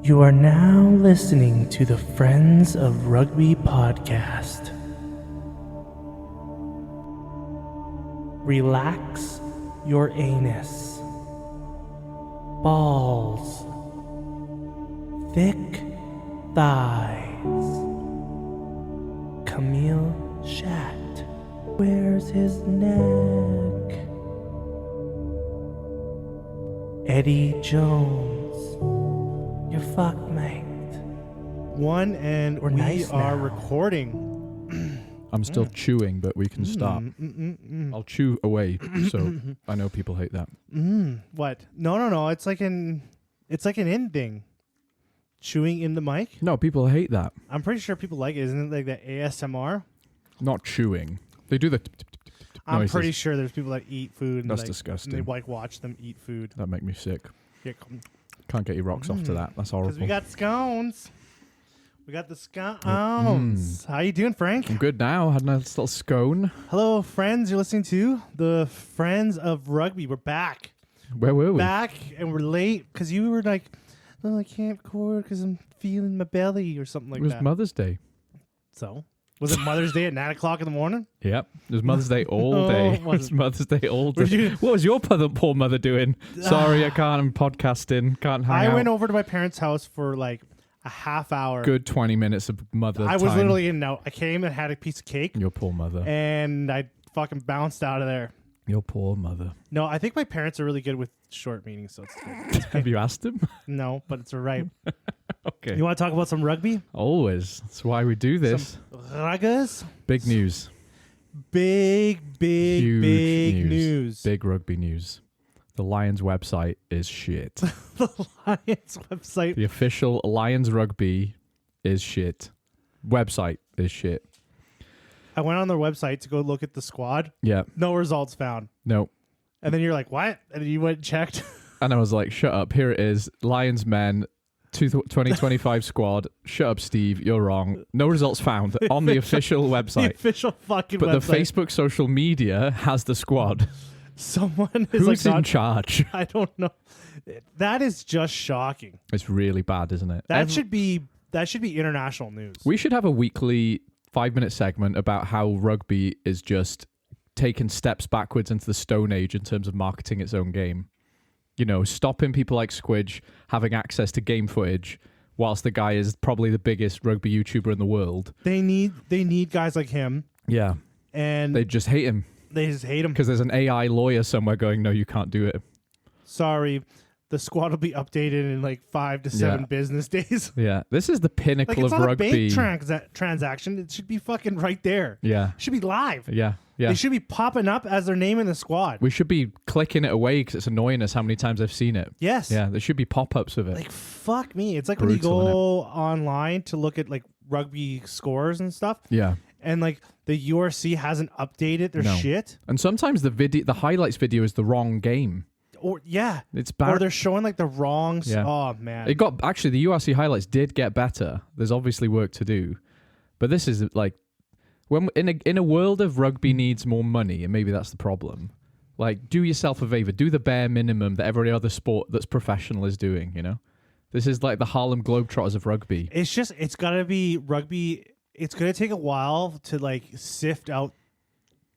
You are now listening to the Friends of Rugby podcast. Relax your anus. Balls. Thick thighs. Camille Shat. Where's his neck? Eddie Jones. You're fucked, mate. One, and We're we nice are now. recording. I'm still chewing, but we can stop. I'll chew away, so I know people hate that. What? No. It's like an in thing. Chewing in the mic. No, people hate that. I'm pretty sure people like it. Isn't it like the ASMR? Not chewing. They do the I'm noises. pretty sure there's people that eat food. And That's like, disgusting. And they like watch them eat food. That make me sick. Yeah, Can't get your rocks off to that. That's horrible. because we got scones. We got the scones. How you doing, Frank? I'm good now. Had a nice little scone. Hello, friends. You're listening to the Friends of Rugby. We're back. Where were we? Back, and we're late because you were like, "Oh, I can't record because I'm feeling my belly" or something like It was that. Mother's Day. So, was it Mother's Day at 9:00 in the morning? Yep. It was Mother's Day all Oh, day. it It was wasn't. Mother's Day all Where'd day. you- What was your poor mother doing? Sorry, I can't. I'm podcasting. Can't hang out. I went over to my parents' house for like a half hour. Good 20 minutes of mother I was time. literally in and out. I came and had a piece of cake, Your poor mother. and I fucking bounced out of there. Your poor mother. No, I think my parents are really good with short meetings, so it's good. Have you asked him? No, but it's all right. Okay. You want to talk about some rugby? Always. That's why we do this. Some ruggas? Big news. Big Huge news. Big rugby news. The Lions website is shit. The Lions website. The official Lions rugby is shit. Website is shit. I went on their website to go look at the squad. Yeah. No results found. No. And then you're like, what? And then you went and checked. And I was like, shut up. Here it is. Lions men. 2025 squad. Shut up, Steve. You're wrong. No results found on the official The website. official fucking But website. the Facebook social media has the squad. Someone is Who's like, in charge? I don't know. That is just shocking. It's really bad, isn't it? That should be international news. We should have a weekly 5-minute segment about how rugby is just taking steps backwards into the Stone Age in terms of marketing its own game. You know, stopping people like Squidge having access to game footage whilst the guy is probably the biggest rugby YouTuber in the world. They need guys like him, Yeah. and They just hate him they just hate him. because there's an AI lawyer somewhere going, no, you can't do it. Sorry, the squad will be updated in like 5 to 7 Yeah. business days. Yeah. This is the pinnacle Like, it's of not rugby. a bank transaction. It should be fucking right there. Yeah. It should be live. Yeah. Yeah. They should be popping up as their name in the squad. We should be clicking it away because it's annoying us how many times I've seen it. Yes. Yeah. There should be pop-ups of it. Like, fuck me. It's like when you Brutal, go online to look at like rugby scores and stuff, yeah. and like the URC hasn't updated their No. shit. And sometimes the highlights video is the wrong game. Or yeah. It's Or bad. they're showing like the wrong Yeah. Oh man. It got actually the URC highlights did get better. There's obviously work to do, but this is like when in a world of rugby needs more money, and maybe that's the problem. Like, do yourself a favor, do the bare minimum that every other sport that's professional is doing. You know, this is like the Harlem Globetrotters of rugby. It's gotta be rugby. It's gonna take a while to like sift out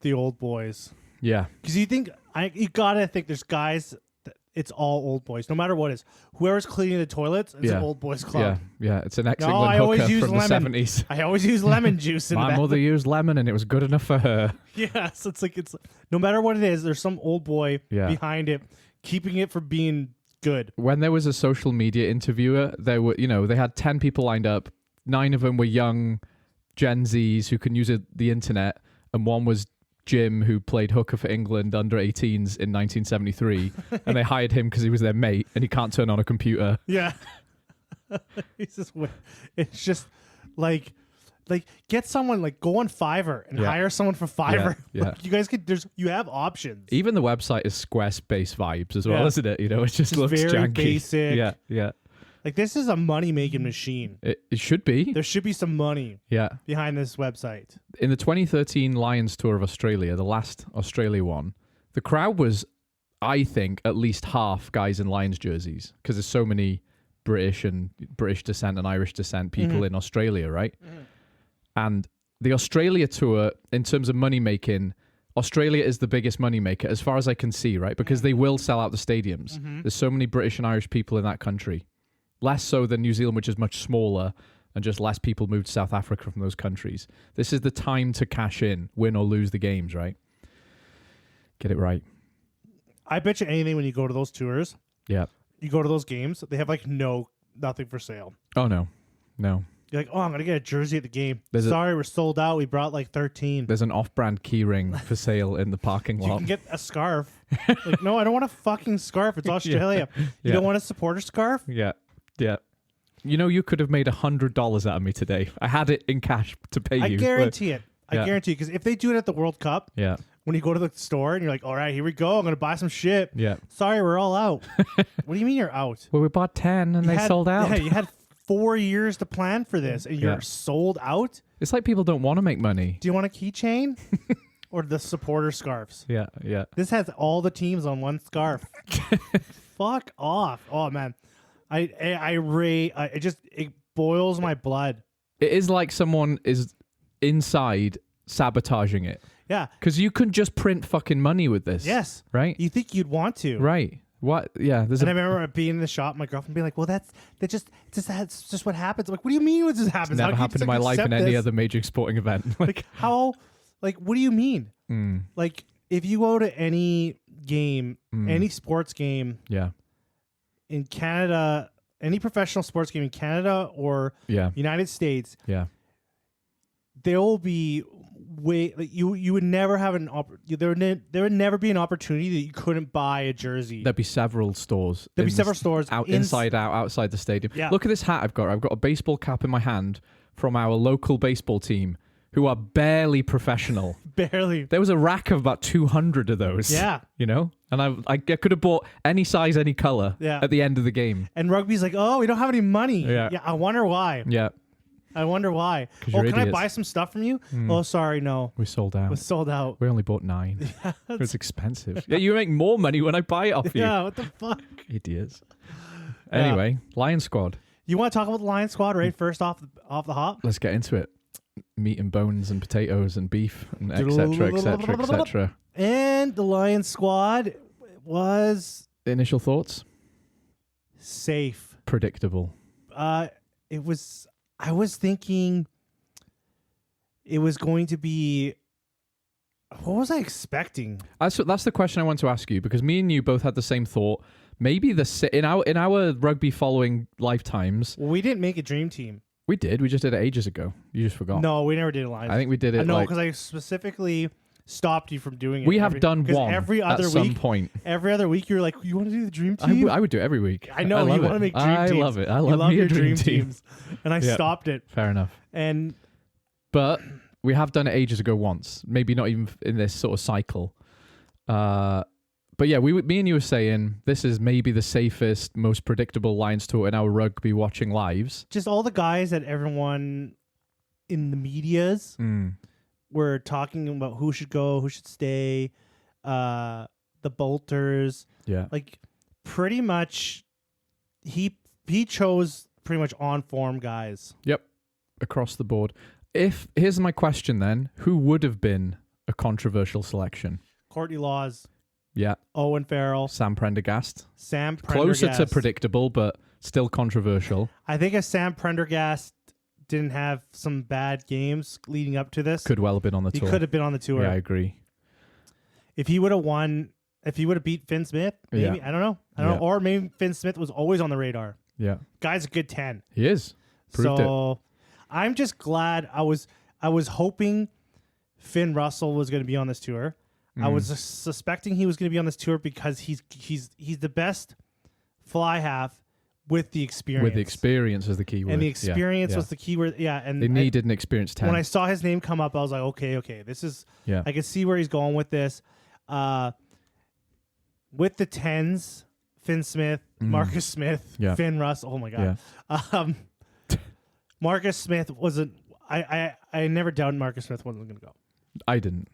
the old boys. Yeah, Because you gotta think there's guys that it's all old boys, no matter what it is. Whoever's cleaning the toilets, it's Yeah. an old boys club. yeah. It's an No, ex-England I always hooker use from lemon. the 70s. I always use lemon juice in My that. mother used lemon, and it was good enough for her. Yeah, so it's no matter what it is, there's some old boy Yeah. behind it, keeping it from being good. When there was a social media interviewer, they had 10 people lined up. 9 of them were young Gen Zs who can use the internet, and one was Jim, who played hooker for England under 18s in 1973, and they hired him because he was their mate, and he can't turn on a computer. Yeah, it's just like get someone like go on Fiverr and Yeah. hire someone for Fiverr. Yeah, Like, you guys you have options. Even the website is Squarespace vibes as well, Yeah. isn't it? You know, it just looks very janky. basic. Yeah. Like this is a money making machine. It should be. There should be some money Yeah. behind this website. In the 2013 Lions Tour of Australia, the last Australia one, the crowd was, I think, at least half guys in Lions jerseys because there's so many British descent and Irish descent people in Australia, right? And the Australia tour, in terms of money making, Australia is the biggest money maker as far as I can see, right? Because they will sell out the stadiums. There's so many British and Irish people in that country. Less so than New Zealand, which is much smaller, and just less people move to South Africa from those countries. This is the time to cash in, win or lose the games, right? Get it right. I bet you anything when you go to those tours, Yeah. you go to those games, they have like nothing for sale. Oh, no. You're like, oh, I'm going to get a jersey at the game. There's Sorry, we're sold out. We brought like 13. There's an off-brand keyring for sale in the parking You lot. can get a scarf. Like, no, I don't want a fucking scarf. It's Australia. You Yeah. don't want a supporter scarf? Yeah. You know, you could have made $100 out of me today. I had it in cash to pay you. I guarantee it. Yeah. I guarantee, because if they do it at the World Cup, Yeah. when you go to the store and you're like, all right, here we go. I'm going to buy some shit. Yeah. Sorry, we're all out. What do you mean you're out? Well, we bought 10 and You they had- sold out. Yeah, you had 4 years to plan for this and you're Yeah. sold out? It's like people don't want to make money. Do you want a keychain or the supporter scarves? Yeah. This has all the teams on one scarf. Fuck off. Oh, man. It boils my blood. It is like someone is inside sabotaging it. Yeah. Because you can just print fucking money with this. Yes. Right? You think you'd want to. Right. What? Yeah. There's And I a remember being in the shop, my girlfriend being like, "Well, that's just what happens." I'm like, what do you mean? What just happens? never How can you happened in my life in accept any this? other major sporting event. Like how? Like what do you mean? Mm, Like if you go to any game, any sports game yeah. in Canada, any professional sports game in Canada or Yeah. United States, Yeah. there will be you would never have there would never be an opportunity that you couldn't buy a jersey. There'd be several stores. There'd be in several the- stores inside out, outside the stadium. Yeah. Look at this hat I've got. I've got a baseball cap in my hand from our local baseball team, who are barely professional. barely. There was a rack of about 200 of those. Yeah. You know? And I could have bought any size, any color Yeah. at the end of the game. And rugby's like, oh, we don't have any money. Yeah. I wonder why. Yeah. I wonder why. 'Cause Oh, you're can I idiots. buy some stuff from you? Oh, sorry, no. We sold out. It was sold out. We only bought 9. It was expensive. Yeah, you make more money when I buy it off you. Yeah, what the fuck? Idiots. Anyway, Lion Squad. You want to talk about the Lion Squad right first off the hop? Let's get into it. Meat and bones and potatoes and beef and etc. etc. etc. And the Lion Squad was Initial thoughts? safe. Predictable. It was. I was thinking it was going to be. What was I expecting? That's the question I want to ask you, because me and you both had the same thought. Maybe in our rugby following lifetimes, Well, we didn't make a dream team. we did. We just did it ages ago. You just forgot. No, we never did a Lion. I think we did it. No, like, because I specifically stopped you from doing it. we have done 'cause one every other at some week. point. Every other week, you're like, "You want to do the dream team?" I would do it every week. I know I you love want to it. make dream I teams. love it. I You love me your a dream team. teams, and I Yeah. stopped it. Fair enough. And But we have done it ages ago once. Maybe not even in this sort of cycle. But yeah, me and you were saying this is maybe the safest, most predictable Lions tour in our rugby watching lives. just all the guys that everyone in the medias were talking about who should go, who should stay, the bolters. Yeah. Like pretty much, he chose pretty much on form guys. Yep. Across the board. Here's my question then. Who would have been a controversial selection? Courtney Laws, Yeah. Owen Farrell, Sam Prendergast. Sam Prendergast. Closer to predictable, but still controversial. I think if Sam Prendergast didn't have some bad games leading up to this, Could well have been on the he tour. could have been on the tour. Yeah, I agree. If he would have won, if he would have beat Finn Smith, maybe. Yeah. I don't know. Yeah. Or maybe Finn Smith was always on the radar. Yeah. Guy's a good 10. He is. Proved it. So I'm just glad. I was hoping Finn Russell was going to be on this tour. I was suspecting he was going to be on this tour because he's the best fly half with the experience. With the experience is the key word. And the Yeah, experience yeah. was the key word. Yeah. And They needed an experienced 10. when I saw his name come up, I was like, okay, this is. Yeah. I can see where he's going with this. With the 10s, Finn Smith, Marcus Smith, Yeah. Finn Russell. Oh my god. Marcus Smith wasn't. I never doubted Marcus Smith wasn't going to go. I didn't.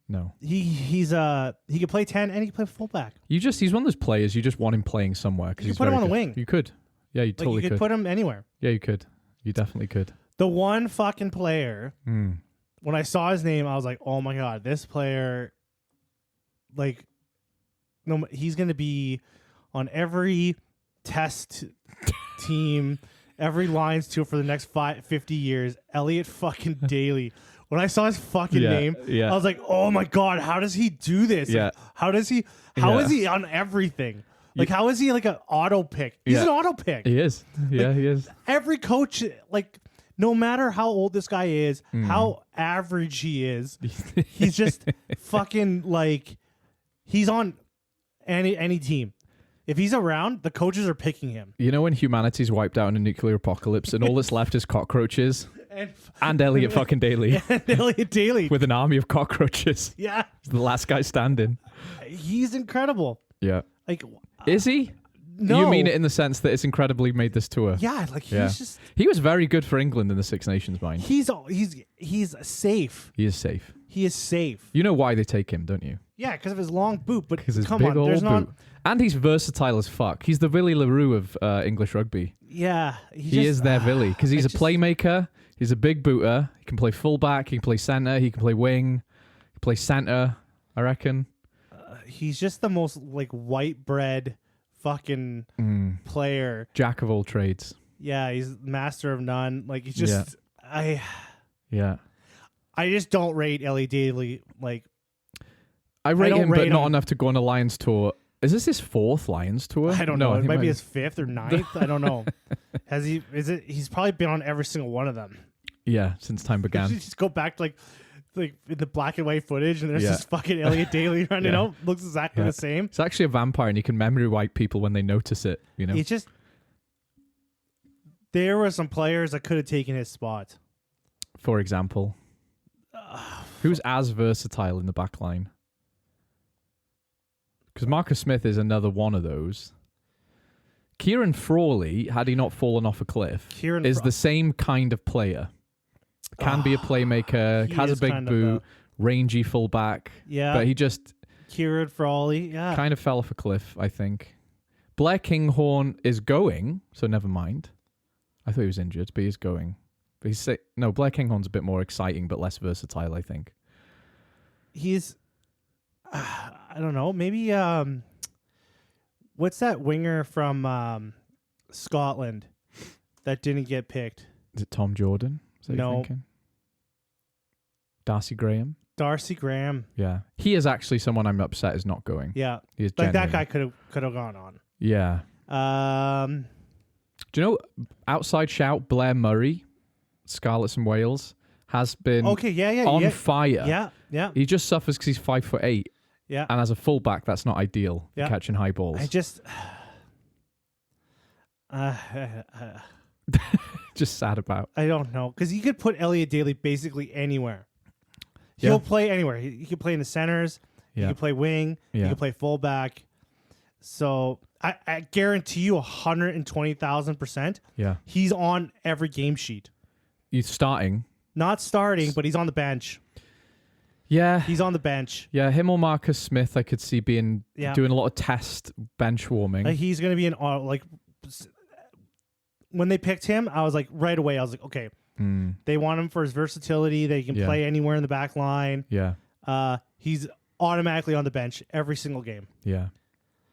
No. He could play 10 and he could play fullback. He's one of those players you just want him playing somewhere. 'Cause You he's could put him very on the good. wing. You could. Yeah, you Like totally you could could. put him anywhere. Yeah, you could. You definitely could. The one fucking player, Mm. when I saw his name, I was like, oh my God, this player, like, no, he's going to be on every test team, every Lions tour for the next 50 years. Elliot fucking Daly. When I saw his fucking name, I was like, oh my God, how does he do this? Yeah. Like, how is he on everything? Like, how is he like an auto pick? He's an auto pick. He is. Yeah, he is. Every coach, like, no matter how old this guy is, how average he is, he's just fucking like, he's on any team. If he's around, the coaches are picking him. You know when humanity's wiped out in a nuclear apocalypse and all that's left is cockroaches? And Elliot fucking Daly. And Elliot Daly. With an army of cockroaches. Yeah. He's the last guy standing. He's incredible. Yeah. Like, Is he? no. You mean it in the sense that it's incredibly made this tour? Yeah, like he's just, He was very good for England in the Six Nations, mind. he's safe. He is safe. He is safe. You know why they take him, don't you? Yeah, because of his long boot. But Because his come big on, old there's boot. not. And he's versatile as fuck. He's the Villy LaRue of English rugby. Yeah, He is their Villy because he's I a just- playmaker. He's a big booter. He can play fullback. He can play center. He can play wing. He can play center, I reckon. He's just the most like white bread fucking player. Jack of all trades. Yeah, he's master of none. Like he's just Yeah. I just don't rate Ellie Daly. Like I rate don't him, but rate not him. enough to go on a Lions tour. Is this his fourth Lions tour? I don't No, know. It think might be his fifth or ninth. I don't know. Has he? Is it? He's probably been on every single one of them. Yeah, since time You began. just go back to like in the black and white footage, and there's Yeah. this fucking Elliot Daly running Yeah. out. Looks exactly Yeah. the same. It's actually a vampire, and he can memory wipe people when they notice it. You know. It's just there were some players that could have taken his spot. For example, who's as versatile in the back line? Because Marcus Smith is another one of those. Kieran Frawley, had he not fallen off a cliff, is the same kind of player. Can be a playmaker, he has a is big kind of boot, rangy fullback. Yeah, But he just Kieran Frawley. Yeah, kind of fell off a cliff, I think. Blair Kinghorn is going, so never mind. I thought he was injured, but he's going. But he's no, Blair Kinghorn's a bit more exciting, but less versatile, I think. he's I don't know, maybe what's that winger from Scotland that didn't get picked? Is it Tom Jordan? Is that No. you're thinking? Darcy Graham? Darcy Graham. Yeah. He is actually someone I'm upset is not going. Yeah, He is like that genuine. guy could have gone on. Yeah. Do you know, outside shout, Blair Murray, Scarlets and Wales, has been Okay, yeah, on fire. yeah. He just suffers because he's 5'8", Yeah. and as a fullback, that's not ideal for Yeah. catching high balls. I just Just sad about. I don't know, because you could put Elliot Daly basically anywhere. Yeah. He'll play anywhere. He could play in the centers. He Yeah. could play wing. He Yeah. could play fullback. So I guarantee you 120,000%. Yeah. He's on every game sheet. He's starting. Not starting, but he's on the bench. Yeah. He's on the bench. Yeah, him or Marcus Smith, I could see being Yeah. doing a lot of test bench warming. He's going to be when they picked him, I was like, right away, I was like, okay, they want him for his versatility. They can Yeah. play anywhere in the back line. Yeah. He's automatically on the bench every single game. Yeah.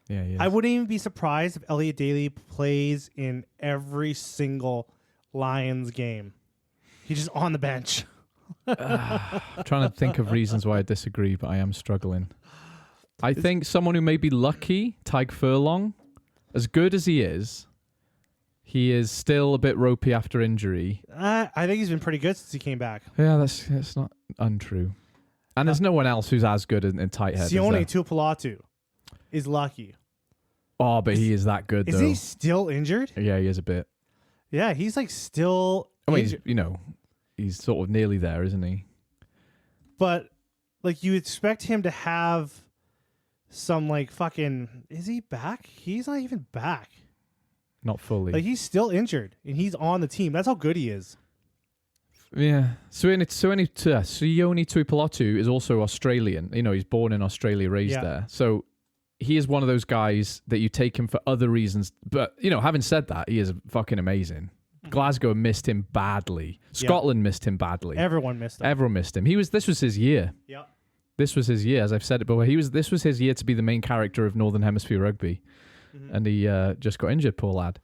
Yeah, he is. I wouldn't even be surprised if Elliot Daly plays in every single Lions game. He's just on the bench. I'm trying to think of reasons why I disagree, but I am struggling. I think someone who may be lucky, Tyke Furlong, as good as he is still a bit ropey after injury. I think he's been pretty good since he came back. Yeah, that's not untrue. And there's no one else who's as good in tight head. Sione Tuipulotu is lucky. Oh, but he is that good, though. Is he still injured? Yeah, he is a bit. Yeah, he's like still I mean, injured. he's sort of nearly there, isn't he? But like you expect him to have some like fucking is he back? He's not even back. Not fully. Like he's still injured and he's on the team. That's how good he is. Yeah. Sione Tuipulotu is also Australian. He's born in Australia, raised Yeah. there. So he is one of those guys that you take him for other reasons. But, having said that, he is fucking amazing. Glasgow missed him badly. Scotland missed him badly. Everyone missed him. Everyone missed him. This was his year. Yeah. This was his year, as I've said it before. This was his year to be the main character of Northern Hemisphere rugby. And he just got injured, poor lad.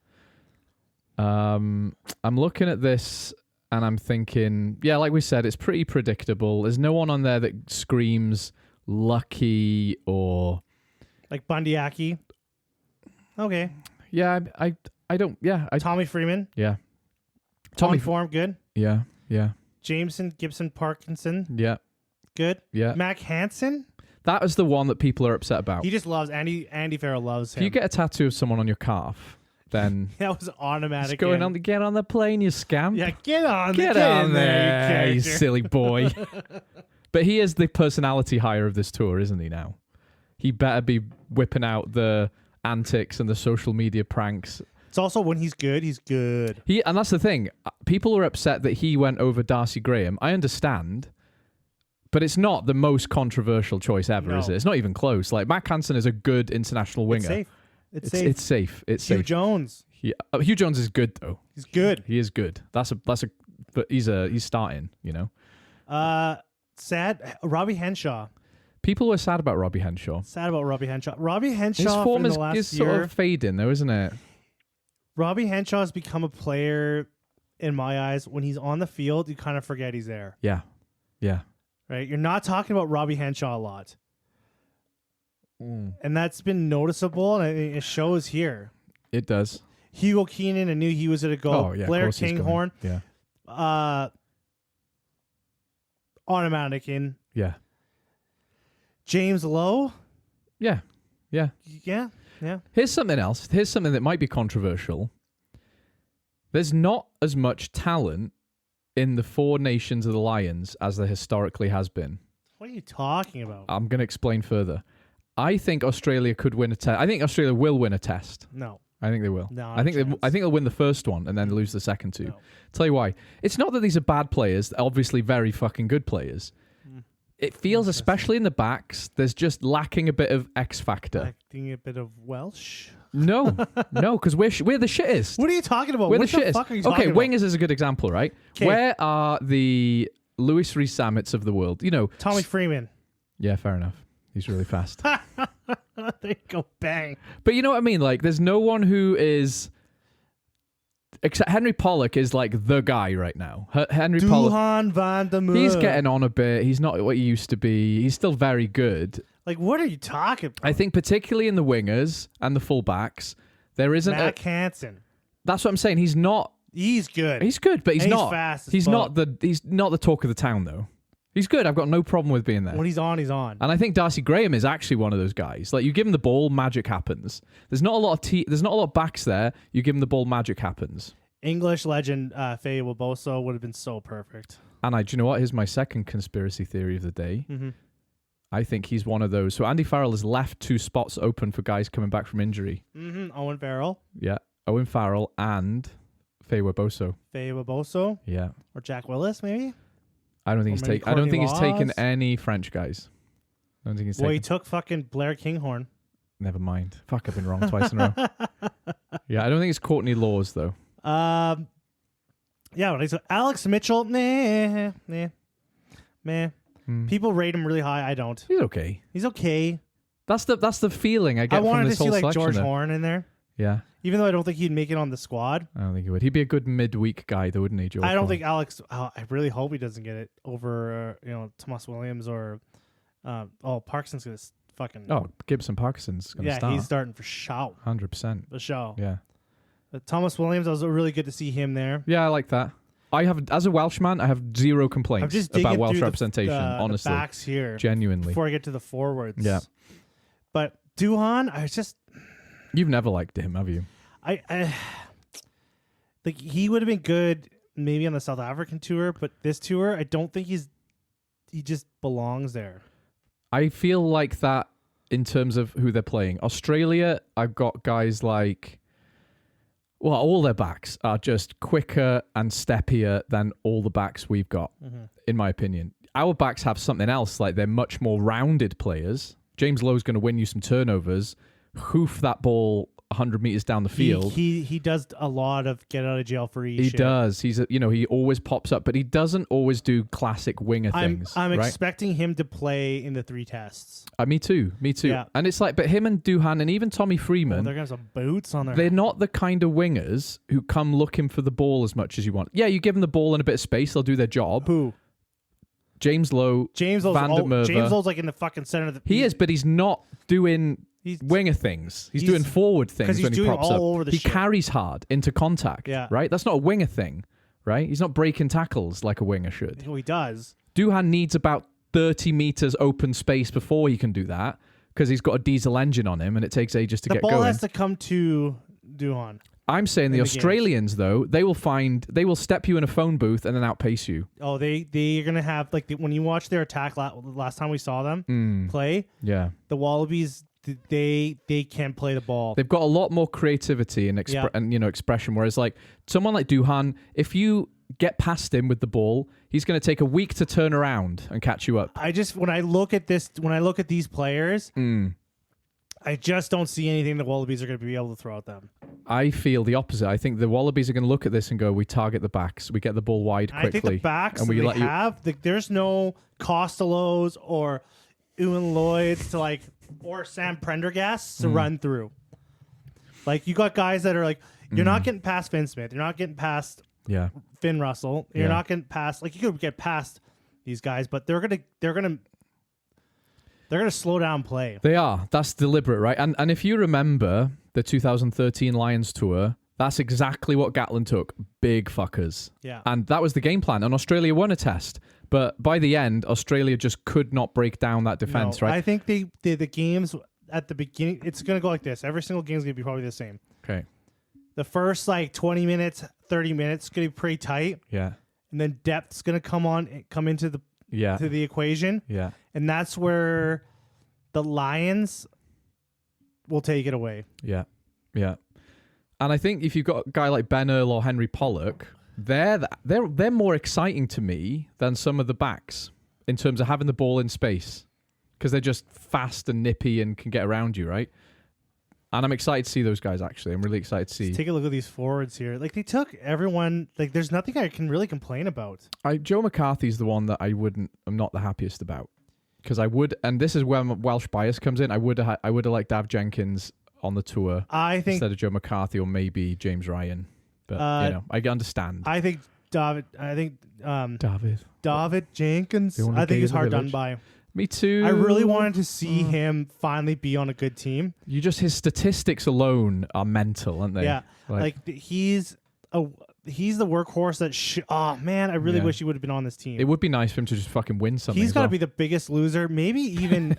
I'm looking at this and I'm thinking, yeah, like we said, it's pretty predictable. There's no one on there that screams lucky or Like Bundyaki. Okay. yeah. I don't. Yeah. Tommy Freeman. Yeah. Tommy Form, good. Yeah. Yeah. Jameson, Gibson, Parkinson, Yeah. good. Yeah. Mac Hansen. That is the one that people are upset about. He just loves Andy Farrell loves him. If you get a tattoo of someone on your calf, then that was automatic. get on the plane, you scamp. Yeah, get on on there, you you silly boy. But he is the personality hire of this tour, isn't he now? He better be whipping out the antics and the social media pranks. It's also when he's good, he's good. And that's the thing. People are upset that he went over Darcy Graham. I understand. But it's not the most controversial choice ever, is it? It's not even close. Like, Mac Hansen is a good international winger. It's safe. It's safe. Hugh Jones. Hugh Jones is good, though. He's good. He is good. But he's starting, Sad. Robbie Henshaw. People were sad about Robbie Henshaw. Sad about Robbie Henshaw. Robbie Henshaw His form in the last is year, sort of fading, though, isn't it? Robbie Henshaw has become a player, in my eyes, when he's on the field, you kind of forget he's there. Yeah. Yeah. Right? You're not talking about Robbie Henshaw a lot. And that's been noticeable, and it shows here. It does. Hugo Keenan, I knew he was going to go. Oh, yeah, Blair of course he's Kinghorn. going. Yeah. Automatic in. Yeah. James Lowe. Yeah. Yeah. Yeah. Yeah. Here's something else. Here's something that might be controversial. There's not as much talent in the four nations of the Lions as there historically has been. What are you talking about? I'm going to explain further. I think Australia could win a test. I think Australia will win a test. No. I think they will. No, I think they'll win the first one and then lose the second two. No. Tell you why. It's not that these are bad players. They're obviously very fucking good players. It feels, especially in the backs, there's just lacking a bit of X factor. Acting a bit of Welsh. No, because we're the shittest. What are you talking about? We're What the shittest. fuck are you talking about? Wingers is a good example, right? 'Kay. Where are the Louis Rees-Sammets of the world? Tommy Freeman. Yeah, fair enough. He's really fast. There you go, bang. But you know what I mean? Like, there's no one who is... Except Henry Pollock is like the guy right now. Henry Pollock... Duhan van der Merwe. He's getting on a bit. He's not what he used to be. He's still very good. Like, what are you talking about? I think particularly in the wingers and the fullbacks, there isn't Mac Hansen. That's what I'm saying. He's not... He's good. He's good, but he's And he's not... fast as He's fuck. not the talk of the town, though. He's good. I've got no problem with being there. When he's on, he's on. And I think Darcy Graham is actually one of those guys. Like, you give him the ball, magic happens. There's not a lot of backs there. You give him the ball, magic happens. English legend Faye Waboso would have been so perfect. And do you know what? Here's my second conspiracy theory of the day. Mm-hmm. I think he's one of those. So Andy Farrell has left 2 spots open for guys coming back from injury. Mm-hmm. Owen Farrell. Yeah. Owen Farrell and Faye Waboso. Faye Waboso. Yeah. Or Jack Willis, maybe? I don't think maybe he's taken Laws. any French guys. I don't think he's Well, he taken. took fucking Blair Kinghorn. Never mind. Fuck, I've been wrong twice in a row. Yeah, I don't think it's Courtney Laws though. Yeah, so Alex Mitchell, meh. People rate him really high. I don't. He's okay. He's okay. That's the feeling I get I from wanted this to see whole like selection. George though. Horn in there, Yeah, even though I don't think he'd make it on the squad. I don't think he would. He'd be a good midweek guy, though, wouldn't he, George? I don't Horn? think Alex. I really hope he doesn't get it over Thomas Williams or Parkinson's gonna fucking. Oh, Gibson Parkinson's going to yeah, start. he's starting for show. 100%. The show. Yeah. Thomas Williams, I was really good to see him there. Yeah, I like that. As a Welshman, I have zero I'm complaints just about digging Welsh through representation, honestly. the backs here Genuinely. before I get to the forwards. Yeah. But Duhan, I was just You've never liked him, have you? I like he would have been good maybe on the South African tour, but this tour I don't think he just belongs there. I feel like that in terms of who they're playing. Australia, I've got guys like... Well, all their backs are just quicker and steppier than all the backs we've got, in my opinion. Our backs have something else, like they're much more rounded players. James Lowe's going to win you some turnovers, hoof that ball 100 meters down the field. He does a lot of get out of jail free. He shit. does. He always pops up, but he doesn't always do classic winger things. I'm right? expecting him to play in the 3 tests. Me too. Yeah. And it's like, but him and Duhan and even Tommy Oh, Freeman, they're gonna have some boots on there. they're not the kind of wingers who come looking for the ball as much as you want. Yeah, you give them the ball and a bit of space, they'll do their job. Who? James Lowe, James Lowe's Van der Merwe. James Lowe's like in the fucking center of the. He is, but he's not doing He's winger things. He's he's- doing forward things 'cause he's when he doing props all up. over the he shit. carries hard into contact. Yeah. Right? That's not a winger thing. Right? He's not breaking tackles like a winger should. He does. Duhan needs about 30 meters open space before he can do that because he's got a diesel engine on him and it takes ages to The get ball going. has to come to Duhan. I'm saying the in the games. Australians, though, they will step you in a phone booth and then outpace you. Oh, they're gonna have like when you watch their attack last time we saw them play, Yeah. the Wallabies they can play the ball. They've got a lot more creativity and, Yeah. expression. Whereas, like, someone like Duhan, if you get past him with the ball, he's going to take a week to turn around and catch you up. when I look at these players, I just don't see anything the Wallabies are going to be able to throw at them. I feel the opposite. I think the Wallabies are going to look at this and go, we target the backs. We get the ball wide quickly. I think the backs and that we they let you. have, there's no Costellos or Ewan Lloyds to like, or Sam Prendergast to run through. Like, you got guys that are like, you're not getting past Finn Smith. You're not getting past Yeah. Finn Russell. You're Yeah. not getting past, like, you could get past these guys, but they're gonna slow down play. They are. That's deliberate, right? And if you remember the 2013 Lions tour, that's exactly what Gatlin took. Big fuckers. Yeah. And that was the game plan. And Australia won a test. But by the end, Australia just could not break down that defense, No, right? I think the games at the beginning, it's going to go like this. Every single game is going to be probably the same. Okay. The first like 20 minutes, 30 minutes is going to be pretty tight, Yeah. and then depth's going to come into the Yeah. to the equation, Yeah. and that's where the Lions will take it away. Yeah. Yeah. And I think if you've got a guy like Ben Earl or Henry Pollock, they're more exciting to me than some of the backs in terms of having the ball in space because they're just fast and nippy and can get around you, right? And I'm excited to see those guys, actually. I'm really excited to see. Take a look at these forwards here. Like, they took everyone. Like, there's nothing I can really complain about. Joe McCarthy's the one that I'm not the happiest about because I would, and this is where my Welsh bias comes in. I would have liked Dav Jenkins on the tour I think instead of Joe McCarthy or maybe James Ryan. But I understand. I think David Jenkins. The only I think gay he's in the hard done village. by. Me too. I really wanted to see him finally be on a good team. His statistics alone are mental, aren't they? Yeah, he's the workhorse that. Oh man, I really Yeah. wish he would have been on this team. It would be nice for him to just fucking win something. He's got to be the biggest loser. Maybe even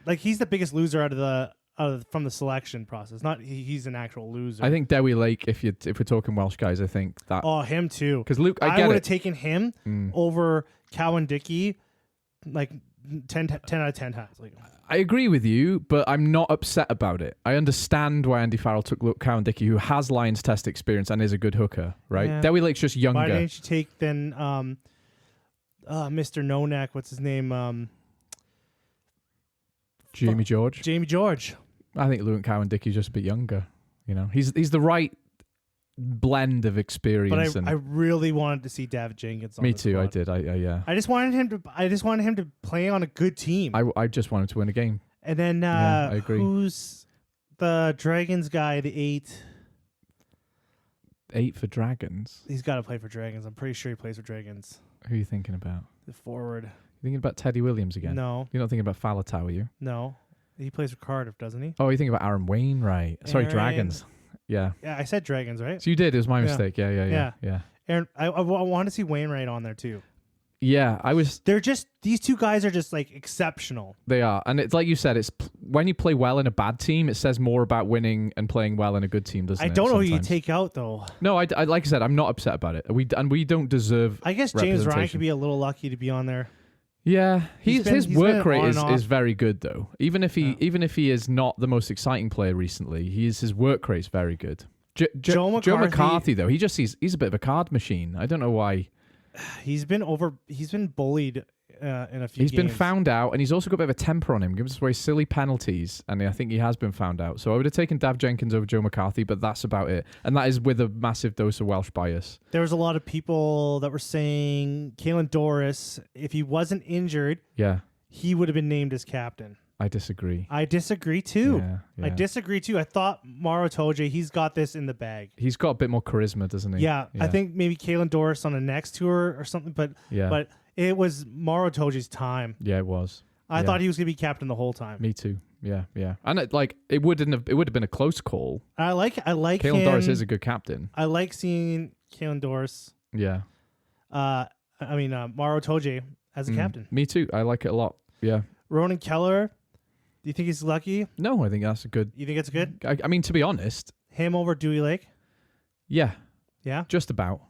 like he's the biggest loser from the selection process. Not he's an actual loser. I think Dewi Lake. If we're talking Welsh guys, I think that Oh, him too. because Luke, I I get would it. have taken him over Cowan Dickey, like 10 out of 10 times. Like, I agree with you, but I'm not upset about it. I understand why Andy Farrell took Luke Cowan-Dickey, who has Lions test experience and is a good hooker, right? Yeah. Dewi Lake's just younger. why didn't you take then Mr. No Neck? What's his name? Jamie George. Jamie George. I think Luke Cowan-Dickey's just a bit younger. You know, he's the right blend of experience. But I really wanted to see David Jenkins. On Me the too. squad. I did. Yeah. I just wanted him to play on a good team. I just wanted to win a game. And then Yeah, I agree. who's the Dragons guy? The 8. 8 for Dragons. He's got to play for Dragons. I'm pretty sure he plays for Dragons. Who are you thinking about? The forward. You thinking about Teddy Williams again? No, You're not thinking about Falatau, are you? no. He plays for Cardiff, doesn't he? Oh, you're thinking about Aaron Wainwright. Sorry, Aaron- Dragons. Yeah. Yeah, I said Dragons, right? So you did. It was my Yeah. mistake. Yeah. Aaron, I want to see Wainwright on there too. Yeah, I was. These two guys are just like exceptional. They are, and it's like you said. It's when you play well in a bad team, it says more about winning and playing well in a good team, doesn't it? I don't know who you sometimes? take out though. No, I like I said, I'm not upset about it. We don't deserve. I guess James Ryan representation. could be a little lucky to be on there. Yeah, his he's work been rate on is, and off. is very good though. Even if he is not the most exciting player recently, his work rate is very good. Joe Joe McCarthy- McCarthy though, he's a bit of a card machine. I don't know why. He's been bullied in a few. He's been games. found out, and he's also got a bit of a temper on him. Gives away silly penalties, and I think he has been found out. So I would have taken Dav Jenkins over Joe McCarthy, but that's about it. And that is with a massive dose of Welsh bias. There was a lot of people that were saying Kalen Doris, if he wasn't injured, Yeah, he would have been named as captain. I disagree. I disagree too. Yeah. I disagree too. I thought Maro Toje, he's got this in the bag. He's got a bit more charisma, doesn't he? Yeah, I think maybe Kalen Doris on the next tour or something, but it was Maro Toje's time. Yeah, it was. I thought he was going to be captain the whole time. Me too. Yeah. And it would have been a close call. I like Kalen him. Doris is a good captain. I like seeing Kalen Doris. Yeah. Maro Toje as a captain. Me too. I like it a lot. Yeah. Ronan Keller. Do you think he's lucky? No, I think that's a good. You think it's good? I mean, to be honest, Him over Dewey Lake? yeah, Yeah. just about.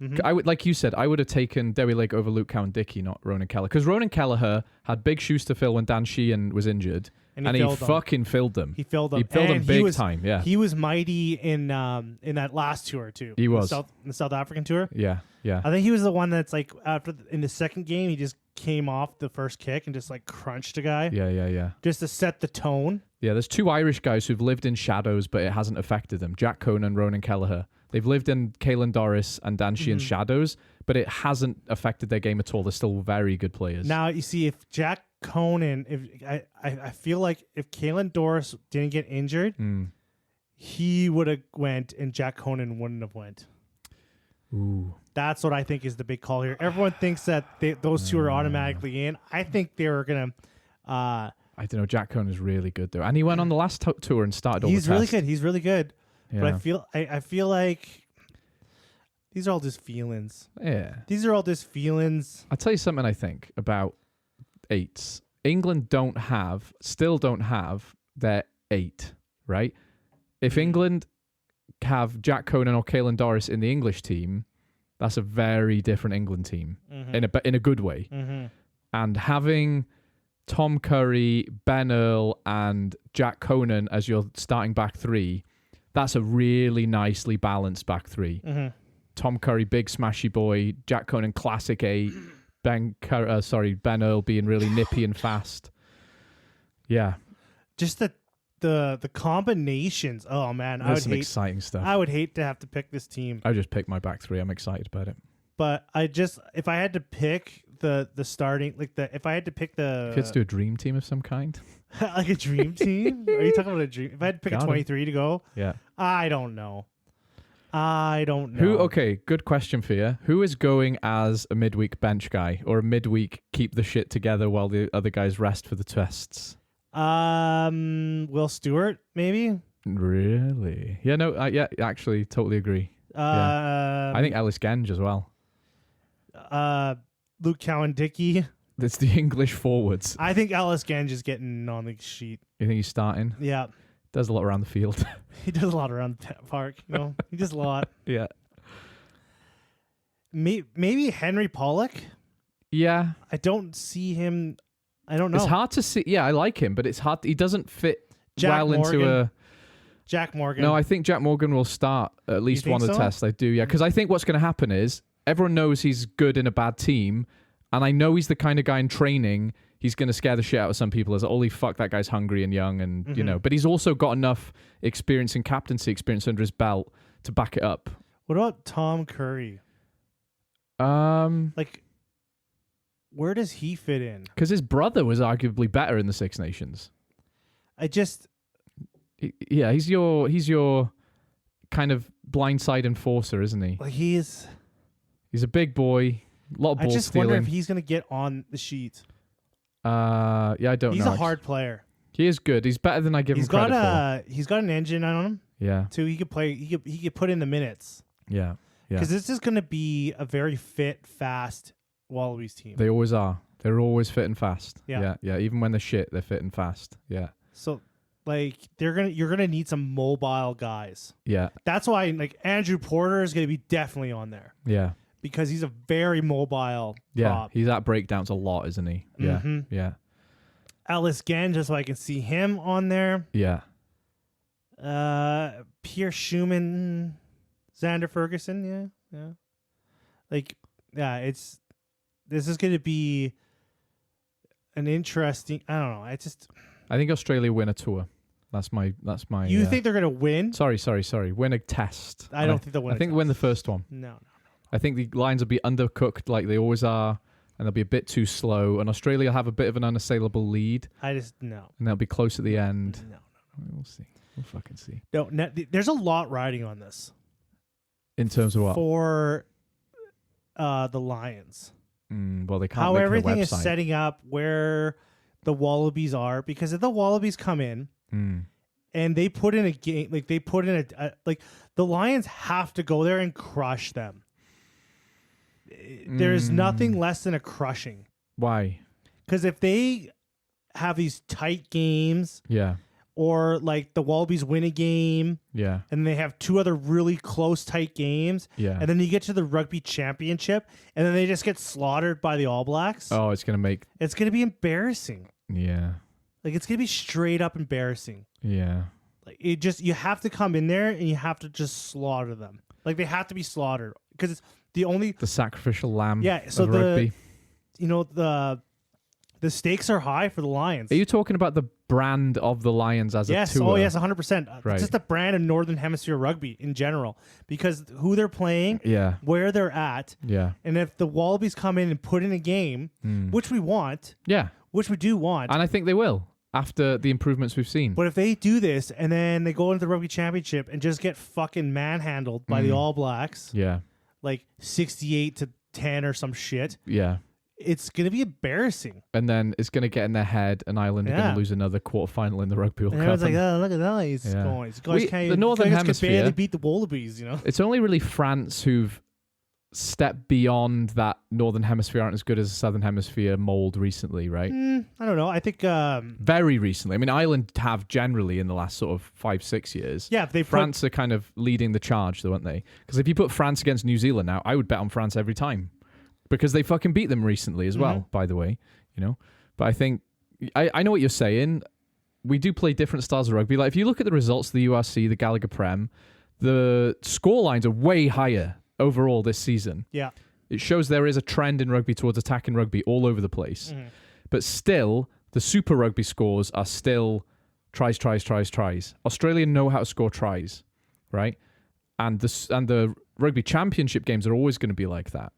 Mhm. I would, like you said, I would have taken Dewey Lake over Luke Cowan-Dickey, not Ronan Keller, because Ronan Kelleher had big shoes to fill when Dan Sheehan was injured, and he filled them. fucking filled them. He filled them. He filled them And big time. Yeah, He was mighty in that last tour too. He was. in the South African tour. yeah. I think he was the one that's like in the second game he just came off the first kick and just like crunched a guy Yeah. just to set the tone. Yeah, there's two Irish guys who've lived in shadows, but it hasn't affected them. Jack Conan and Ronan Kelleher. They've lived in Kalen Doris and Dan Sheehan's shadows, but it hasn't affected their game at all. They're still very good players. Now you see if Jack Conan, if I feel like if Kalen Doris didn't get injured, he would have went and Jack Conan wouldn't have went. Ooh. That's what I think is the big call here. Everyone thinks that those two are automatically in. I think they were gonna. I don't know. Jack Conan's really good though, and he went on the last tour and started all He's the really tests. good. He's really good. Yeah. But I feel like these are all just feelings. Yeah. These are all just feelings. I'll tell you something I think about eights. England still don't have their 8, right? If England have Jack Conan or Kalen Doris in the English team, that's a very different England team in a good way. Mm-hmm. And having Tom Curry, Ben Earl, and Jack Conan as your starting back three, that's a really nicely balanced back three. Mm-hmm. Tom Curry, big smashy boy. Jack Conan, classic 8. Ben Earl being really nippy and fast. Yeah. Just the combinations. Oh man, There's some exciting stuff. I would hate to have to pick this team. I just picked my back three. I'm excited about it. But if I had to pick the starting, if I had to pick the Kids do a dream team of some kind. like a dream team. Are you talking about a dream? If I had to pick Got a him. 23 to go, Yeah. I don't know. Okay, good question for you. Who is going as a midweek bench guy or a midweek keep the shit together while the other guys rest for the tests? Will Stewart maybe. Really? Yeah, no, actually, totally agree. I think Ellis Genge as well. Luke Cowan-Dickey. It's the English forwards. I think Ellis Genge is getting on the sheet. You think he's starting? Yeah, Does a lot around the field. he does a lot around the park. He does a lot. Yeah. Maybe Henry Pollock. Yeah. I don't see him. I don't know. It's hard to see. Yeah, I like him, but it's hard. He doesn't fit Jack well Morgan. into a. Jack Morgan. No, I think Jack Morgan will start at least think one of the so? tests. I do, yeah. Because I think what's going to happen is everyone knows he's good in a bad team, and I know he's the kind of guy in training. He's going to scare the shit out of some people as, holy fuck, that guy's hungry and young, and you know. But he's also got enough experience and captaincy experience under his belt to back it up. What about Tom Curry? Because Where does he fit in? his brother was arguably better in the Six Nations. Yeah, he's your kind of blindside enforcer, isn't he? He's He's a big boy, a lot of I ball just stealing. wonder if he's gonna get on the sheet. Yeah, I don't know. He's a hard player. He is good. He's better than I give him credit for. He's got an engine on him Yeah, too. He could play. He could put in the minutes yeah. because this is gonna be a very fit, fast Wallabies team. They always are. They're always fit and fast. Yeah. Yeah. Even when they're shit, they're fit and fast. Yeah, So you're gonna need some mobile guys. yeah, That's why Andrew Porter is gonna be definitely on there yeah, because he's a very mobile yeah. prop. He's at breakdowns a lot, isn't he? Yeah, Mhm. yeah, Ellis Genge, just so I can see him on there. yeah. Pierre Schumann, Xander Ferguson, yeah. This is gonna be an interesting. I don't know. I think Australia win a tour. That's my. You think they're gonna win? Sorry. Win a test. I don't think they'll win. I think win the first one. No. I think the Lions will be undercooked like they always are, and they'll be a bit too slow. And Australia will have a bit of an unassailable lead, No. and they'll be close at the end. No. We'll see. We'll fucking see. No. There's a lot riding on this In terms of what? for the Lions. Well, they can't. How link their everything is website. setting up, where the Wallabies are, because if the Wallabies come in and they put in a game, like they put in like the Lions have to go there and crush them. There's nothing less than a crushing. Why? Because if they have these tight games, Yeah. or like the Wallabies win a game Yeah. and they have two other really close, tight games, Yeah. and then you get to the rugby championship and then they just get slaughtered by the All Blacks, Oh, it's gonna make. it's going to be embarrassing. Yeah. Like, it's going to be straight up embarrassing. Yeah. Like, you have to come in there and you have to just slaughter them. Like, they have to be slaughtered because it's the only, The sacrificial lamb. Yeah, so of rugby. the stakes are high for the Lions. Are you talking about the brand of the Lions as Yes, a tour? oh yes, 100%. Right. It's just the brand of Northern Hemisphere rugby in general, because who they're playing, Yeah. where they're at, Yeah. and if the Wallabies come in and put in a game, which we want, Yeah. which we do want, And I think they will after the improvements we've seen. but if they do this and then they go into the rugby championship and just get fucking manhandled by the All Blacks, Yeah. like 68-10 or some shit, Yeah. it's gonna be embarrassing. And then it's going to get in their head, and Ireland are going Yeah. to lose another quarterfinal in the Rugby World And Cup. everyone's like, and oh, look at that, he's Yeah. going. These guys can't. the Northern these guys Hemisphere- can barely beat the Wallabies, you know. It's only really France who've stepped beyond that Northern Hemisphere aren't as good as the Southern Hemisphere mold recently, right? I don't know. I think, Very recently. I mean, Ireland have generally in the last sort of 5-6 years. yeah, if they France are kind of leading the charge, though, aren't they? Because if you put France against New Zealand now, I would bet on France every time. Because they fucking beat them recently as well, by the way. You know? But I think... I know what you're saying. We do play different styles of rugby. Like, if you look at the results of the URC, the Gallagher Prem, the score lines are way higher overall this season. Yeah. It shows there is a trend in rugby towards attacking rugby all over the place. But still, the Super Rugby scores are still tries. Australia know how to score tries, right? And the Rugby Championship games are always going to be like that.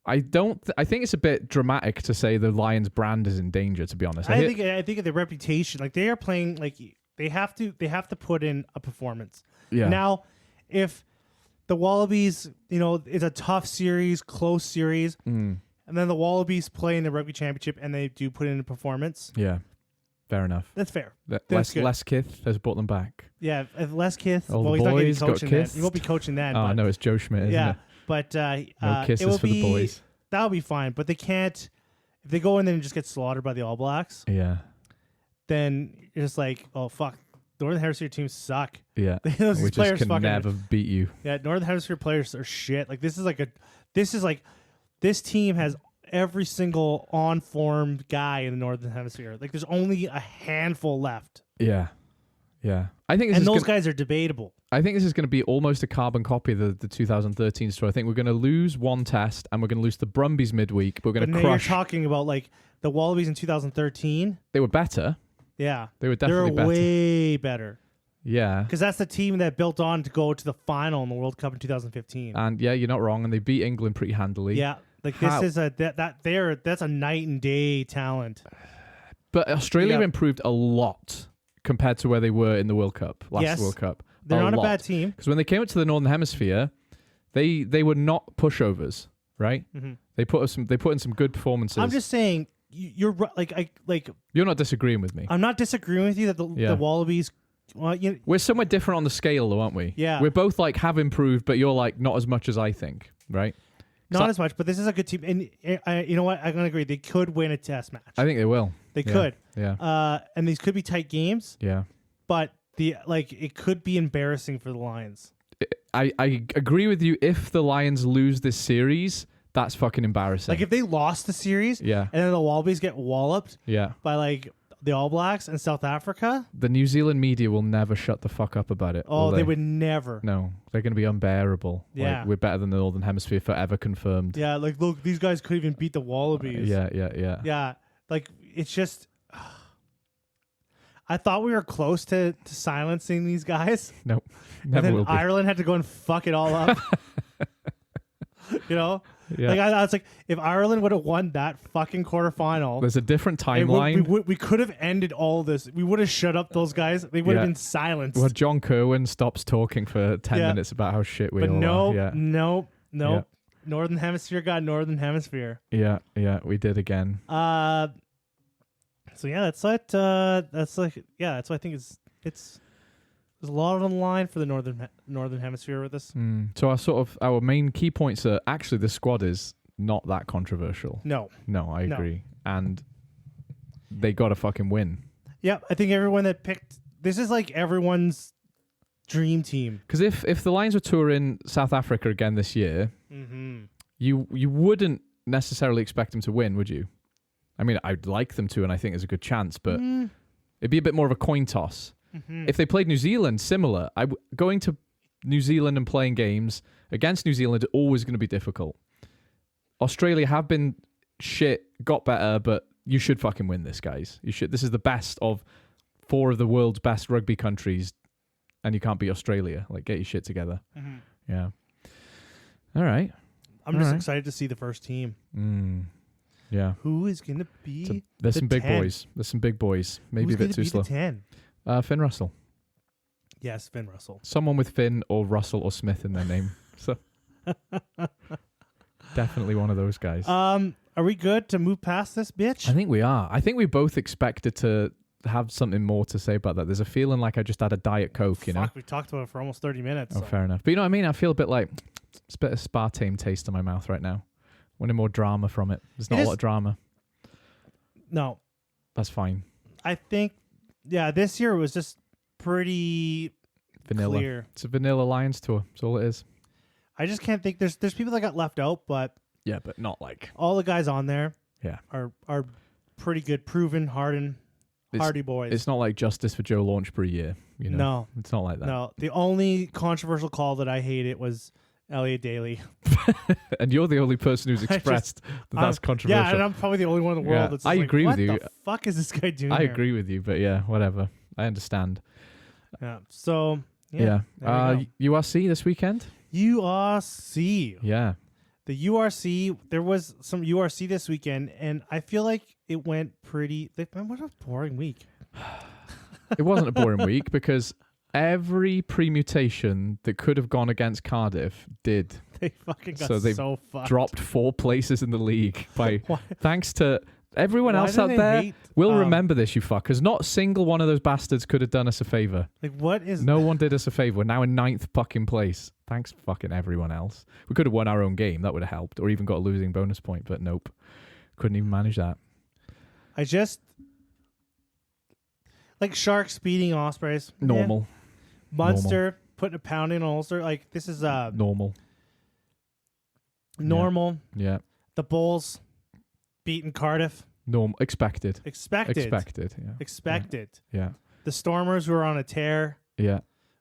I think it's a bit dramatic to say the Lions brand is in danger, to be honest. I think of the reputation, like they are playing, like they have to put in a performance. Yeah. Now, if the Wallabies, it's a tough series, close series, and then the Wallabies play in the Rugby Championship and they do put in a performance, Yeah. Fair enough. that's fair. Les good. Kith has brought them back. Yeah, if Les Kith, All the well, he's not going to boys be got coaching then. kissed. He won't be coaching then. Oh, but, no, it's Joe Schmidt, isn't yeah, it? but No kisses it will for the boys. That'll be fine. But they can't. If they go in there and just get slaughtered by the All Blacks, Yeah. then you're just like, oh fuck, Northern Hemisphere teams suck. Yeah. Those We just players can fucking never beat you. Yeah, Northern Hemisphere players are shit. Like this team has every single on form guy in the Northern Hemisphere. Like there's only a handful left, Yeah. Yeah. I think and those guys are debatable. I think this is going to be almost a carbon copy of the 2013 story. I think we're going to lose one test, and we're going to lose the Brumbies midweek. But we're But going to now you're crush. talking about like the Wallabies in 2013. They were better. Yeah, They were definitely they're better. way better Yeah. because that's the team that built on to go to the final in the World Cup in 2015. And yeah, you're not wrong. And they beat England pretty handily. Yeah, like How- this is that's a night and day talent. But Australia Yeah. improved a lot compared to where they were in the World Cup, last Yes. World Cup. They're not a lot. bad team. Because when they came up to the Northern Hemisphere, they were not pushovers, right? Mhm. They put in some good performances. I'm just saying you're right. You're not disagreeing with me. I'm not disagreeing with you that Yeah. the Wallabies. Well, We're somewhat different on the scale, though, aren't we? Yeah. We're both like have improved, but you're like not as much as I think, right? not So- as much, but this is a good team. And you know what? I'm gonna agree. They could win a test match. I think they will. They Yeah. could. Yeah. And these could be tight games, Yeah. but it could be embarrassing for the Lions. I agree with you. If the Lions lose this series, that's fucking embarrassing. Like if they lost the series, Yeah. and then the Wallabies get walloped Yeah. by like the All Blacks and South Africa. The New Zealand media will never shut the fuck up about it. Oh, will they would never. No, they're going to be unbearable. Yeah. Like, we're better than the Northern Hemisphere forever confirmed. Yeah, like look, these guys could even beat the Wallabies. Yeah. Yeah, like it's just. I thought we were close to silencing these guys. Nope. And Never then will be. Ireland had to go and fuck it all up. You know? Yeah. Like I was like, if Ireland would have won that fucking quarterfinal, There's a different it would- timeline. we could have ended all this. We would have shut up those guys. They would have Yeah. been silenced. Well, John Kerwin stops talking for 10 Yeah. minutes about how shit we but all no, are. Yeah. no. Yeah. Northern Hemisphere got Northern Hemisphere. Yeah, we did again. So yeah, that's what. That's like that's what I think is. There's a lot on the line for the Northern Hemisphere with this. So our main key points are actually the squad is not that controversial. No. No, I No. agree. And they got to fucking win. Yeah, I think everyone that picked this is like everyone's dream team. Because if the Lions were touring South Africa again this year, you wouldn't necessarily expect them to win, would you? I mean, I'd like them to, and I think there's a good chance, but it'd be a bit more of a coin toss. If they played New Zealand, similar. Going to New Zealand and playing games against New Zealand is always going to be difficult. Australia have been shit, got better, but you should fucking win this, guys. You should. This is the best of 4 of the world's best rugby countries, and you can't beat Australia. Like, get your shit together. Yeah. All right. I'm just excited to see the first team. Yeah. Who is going to be There's the some big 10? boys. There's some big boys. Maybe Who's a bit gonna too be slow. The 10? Finn Russell. Yes, Finn Russell. Someone with Finn or Russell or Smith in their name. So definitely one of those guys. Are we good to move past this bitch? I think we are. I think we both expected to have something more to say about that. There's a feeling like I just had a Diet Coke, you know? Fuck, we talked about it for almost 30 minutes. Oh, so. fair enough. But you know what I mean? I feel a bit like it's a bit of aspartame taste in my mouth right now. Wanting more drama from it. There's not a lot of drama. No, That's fine. I think, this year was just pretty Vanilla. clear. It's a vanilla Lions tour. That's all it is. I just can't think there's people that got left out, but Yeah, but not like. all the guys on there Yeah. are pretty good, proven, hardy boys. It's not like justice for Joe Launchbury year. You know? No. It's not like that. No, the only controversial call that I hated was Elliot Daly. And you're the only person who's expressed that that's controversial. Yeah, and I'm probably the only one in the world Yeah, that's I like, agree what with you. the fuck is this guy doing I here? agree with you, but yeah, whatever. I understand. Yeah. So, Yeah. there we go. URC this weekend? URC. Yeah. The URC, there was some URC this weekend, and I feel like it went pretty. What a boring week. It wasn't a boring week because every permutation that could have gone against Cardiff did. They fucking got So they've so fucked. Dropped 4 places in the league by Why- thanks to everyone why else do out they there. hate, We'll remember this, you fuckers. Not a single one of those bastards could have done us a favor. Like, what is. No one did us a favor. We're now in 9th fucking place. Thanks fucking everyone else. We could have won our own game. That would have helped. Or even got a losing bonus point. But nope. Couldn't even manage that. I just. Like Sharks beating Ospreys. Normal. Yeah. Munster putting a pound in on Ulster. Like, this is Normal. normal. Yeah. The Bulls beating Cardiff. Normal. Expected. Expected. Yeah. Expected. Yeah. The Stormers who are on a tear. Yeah.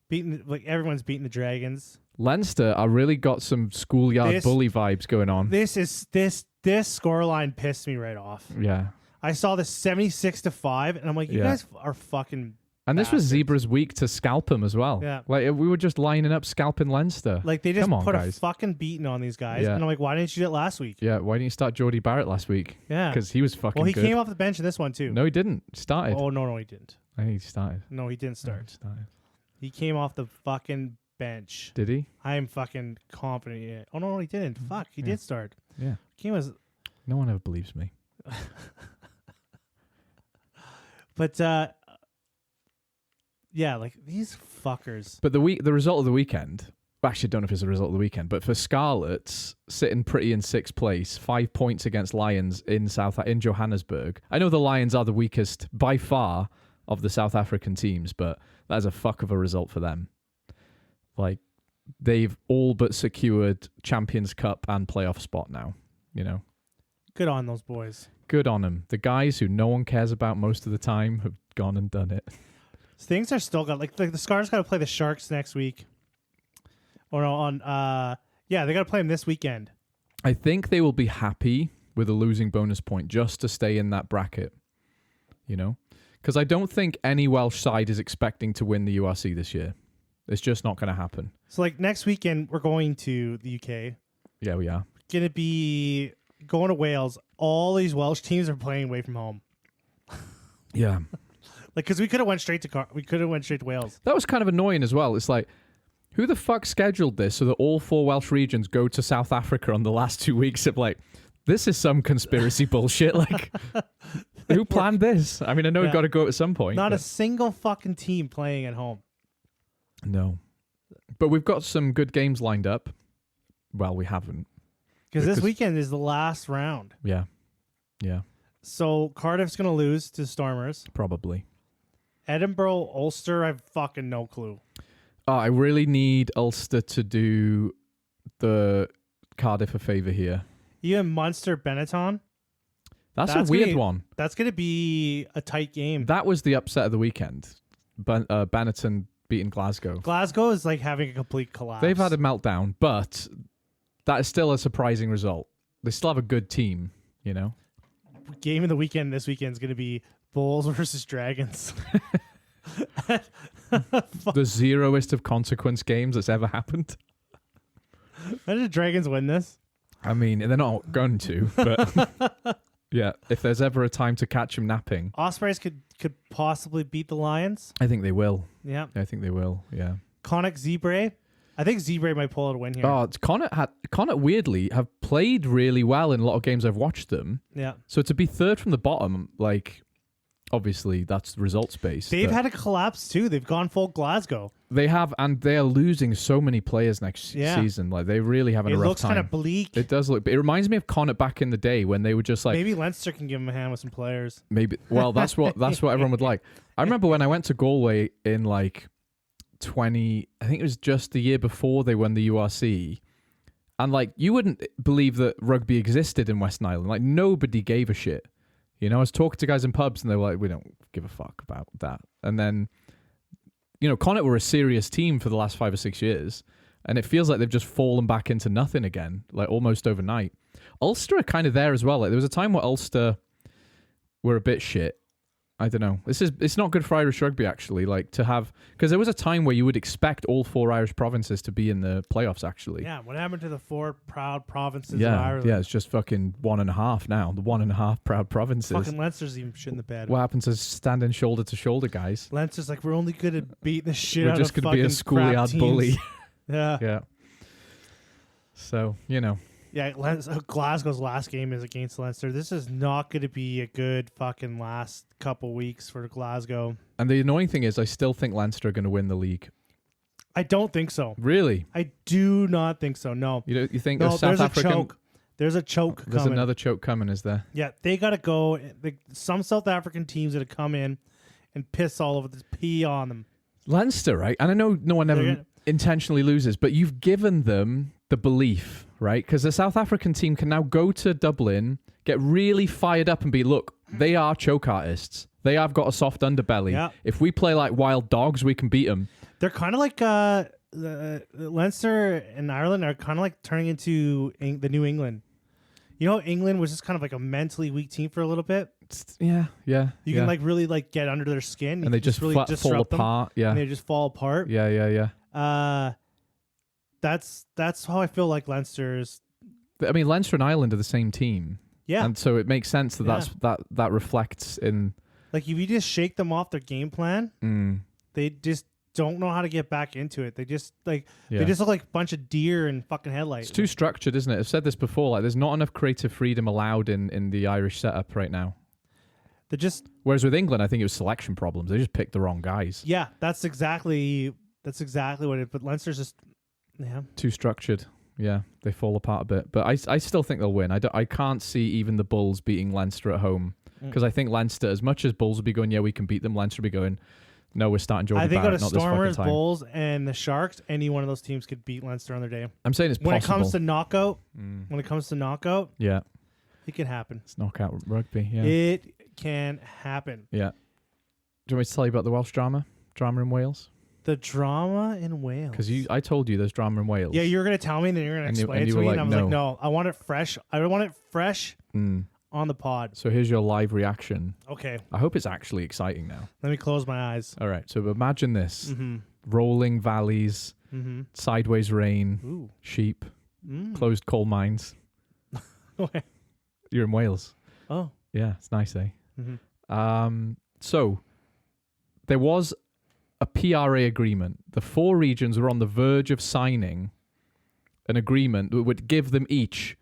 Beating, like, everyone's beating the Dragons. Leinster, I really got some schoolyard This- bully vibes going on. This scoreline pissed me right off. Yeah. I saw this 76-5, and I'm like, you Yeah. guys are fucking. And this was bastards. Zebra's week to scalp them as well. Yeah. Like, we were just lining up scalping Leinster. Like, they just Come on, put guys. a fucking beating on these guys. Yeah. And I'm like, why didn't you do it last week? Yeah, why didn't you start Geordie Barrett last week? Yeah. Because he was fucking Well, he good. came off the bench in this one, too. No, he didn't. Started. Oh, no, he didn't. I think he started. No, he didn't No, start. he started. He came off the fucking bench. Did he? I'm fucking confident. Yeah. Oh, no, he didn't. Fuck, he Yeah. did start. Yeah. He was. No one ever believes me. But, yeah, like, these fuckers. But the result of the weekend, well, actually, I don't know if it's the result of the weekend, but for Scarlets, sitting pretty in 6th place, 5 points against Lions in Johannesburg. I know the Lions are the weakest by far of the South African teams, but that is a fuck of a result for them. Like, they've all but secured Champions Cup and playoff spot now, you know. Good on those boys. Good on them. The guys who no one cares about most of the time have gone and done it. Things are still got like the Scars got to play the Sharks next week, or on they got to play them this weekend. I think they will be happy with a losing bonus point just to stay in that bracket. you know? Because I don't think any Welsh side is expecting to win the URC this year. It's just not going to happen. So like next weekend, we're going to the UK. Yeah, we are. Going to be going to Wales. All these Welsh teams are playing away from home. Yeah. Like, because we could have went straight to Wales. That was kind of annoying as well. It's like, who the fuck scheduled this so that all 4 Welsh regions go to South Africa on the last 2 weeks of like, this is some conspiracy bullshit. Like, who planned this? I mean, I know we've got to go at some point. Not a but single fucking team playing at home. no. But we've got some good games lined up. Well, we haven't. Because this weekend is the last round. Yeah. Yeah, So Cardiff's going to lose to Stormers. probably. Edinburgh, Ulster, I have fucking no clue. Oh, I really need Ulster to do the Cardiff a favour here. Even Munster, Benetton. That's That's a weird gonna- one. That's going to be a tight game. That was the upset of the weekend. Benetton beating Glasgow. Glasgow is like having a complete collapse. They've had a meltdown, but that is still a surprising result. They still have a good team, you know? Game of the weekend this weekend is going to be Bulls versus Dragons. The zeroest of consequence games that's ever happened. How did the Dragons win this? I mean, they're not going to, but yeah, if there's ever a time to catch them napping, Ospreys could possibly beat the Lions. I think they will. Yeah. I think they will, yeah. Connacht Zebre. I think Zebre might pull out a win here. Oh, Connacht weirdly have played really well in a lot of games I've watched them. Yeah. So to be third from the bottom, like, obviously that's results based. They've but had a collapse too. They've gone full Glasgow. They have, and they are losing so many players next season. Like, they really having It a rough looks time. kind of bleak. It does look. It reminds me of Connacht back in the day when they were just like Maybe Leinster can give them a hand with some players. maybe. Well, that's what everyone would like. I remember when I went to Galway in like 20. I think it was just the year before they won the URC, and like you wouldn't believe that rugby existed in Western Ireland. Like nobody gave a shit. You know, I was talking to guys in pubs and they were like, "We don't give a fuck about that." And then, you know, Connacht were a serious team for the last 5 or 6 years, and it feels like they've just fallen back into nothing again, like almost overnight. Ulster are kind of there as well. Like there was a time where Ulster were a bit shit. I don't know. It's not good for Irish rugby actually. Like to have, because there was a time where you would expect all 4 Irish provinces to be in the playoffs. Actually, Yeah. What happened to the 4 proud provinces of yeah, Ireland? yeah. It's just fucking 1.5 now. The 1.5 proud provinces. Fucking Leinster's even shit in the bed. What happens is standing shoulder to shoulder, guys. Leinster's like, we're only good at beating the shit We're out just of going to be a fucking crap schoolyard teams. bully. Yeah. Yeah. So, you know. Yeah, Glasgow's last game is against Leinster. This is not going to be a good fucking last couple weeks for Glasgow. And the annoying thing is I still think Leinster are going to win the league. I don't think so. Really? I do not think so. No. You think No, South there's African... a choke. There's a choke There's coming. another choke coming, is there? Yeah, they got to go. Some South African teams that have come in and piss all over this, pee on them. Leinster, right? And I know no one ever They're intentionally loses, but you've given them the belief, right? Because the South African team can now go to Dublin, get really fired up and be, look, they are choke artists. They have got a soft underbelly. Yeah. If we play like wild dogs, we can beat them. They're kind of like Leinster and Ireland are kind of like turning into the New England. You know, England was just kind of like a mentally weak team for a little bit. Yeah. You can like really like get under their skin, You and they can just really fall disrupt them, apart. Yeah. and they just fall apart. Yeah. That's how I feel like Leinster's. I mean, Leinster and Ireland are the same team. Yeah, And so it makes sense that that reflects in... like if you just shake them off their game plan, they just don't know how to get back into it. They just they just look like a bunch of deer in fucking headlights. It's too structured, isn't it? I've said this before. Like, there's not enough creative freedom allowed in the Irish setup right now. They're just Whereas with England, I think it was selection problems. They just picked the wrong guys. yeah. That's exactly what it. But Leinster's just Too structured. Yeah, they fall apart a bit. But I still think they'll win. I can't see even the Bulls beating Leinster at home. Because I think Leinster, as much as Bulls will be going, yeah, we can beat them, Leinster will be going, no, we're starting Jordan I think out Barrett, of not this fucking Stormers, time. Bulls, and the Sharks, any one of those teams could beat Leinster on their day. I'm saying it's possible. When it comes to knockout, Yeah, it can happen. it's knockout rugby. Yeah. It can happen. Yeah. Do you want me to tell you about the Welsh drama in Wales? The drama in Wales. Because I told you there's drama in Wales. Yeah, you're gonna tell me, and then you're gonna And you- explain and it you to were me, like, and I was no. like, no, I want it fresh. I want it fresh on the pod. So here's your live reaction. Okay, I hope it's actually exciting now. let me close my eyes. All right. So imagine this: Mm-hmm. rolling valleys, Mm-hmm. sideways rain, Ooh. sheep, Mm. closed coal mines. Okay. You're in Wales. Oh. Yeah, it's nice, eh? Mm-hmm. So there was a PRA agreement. The 4 regions were on the verge of signing an agreement that would give them each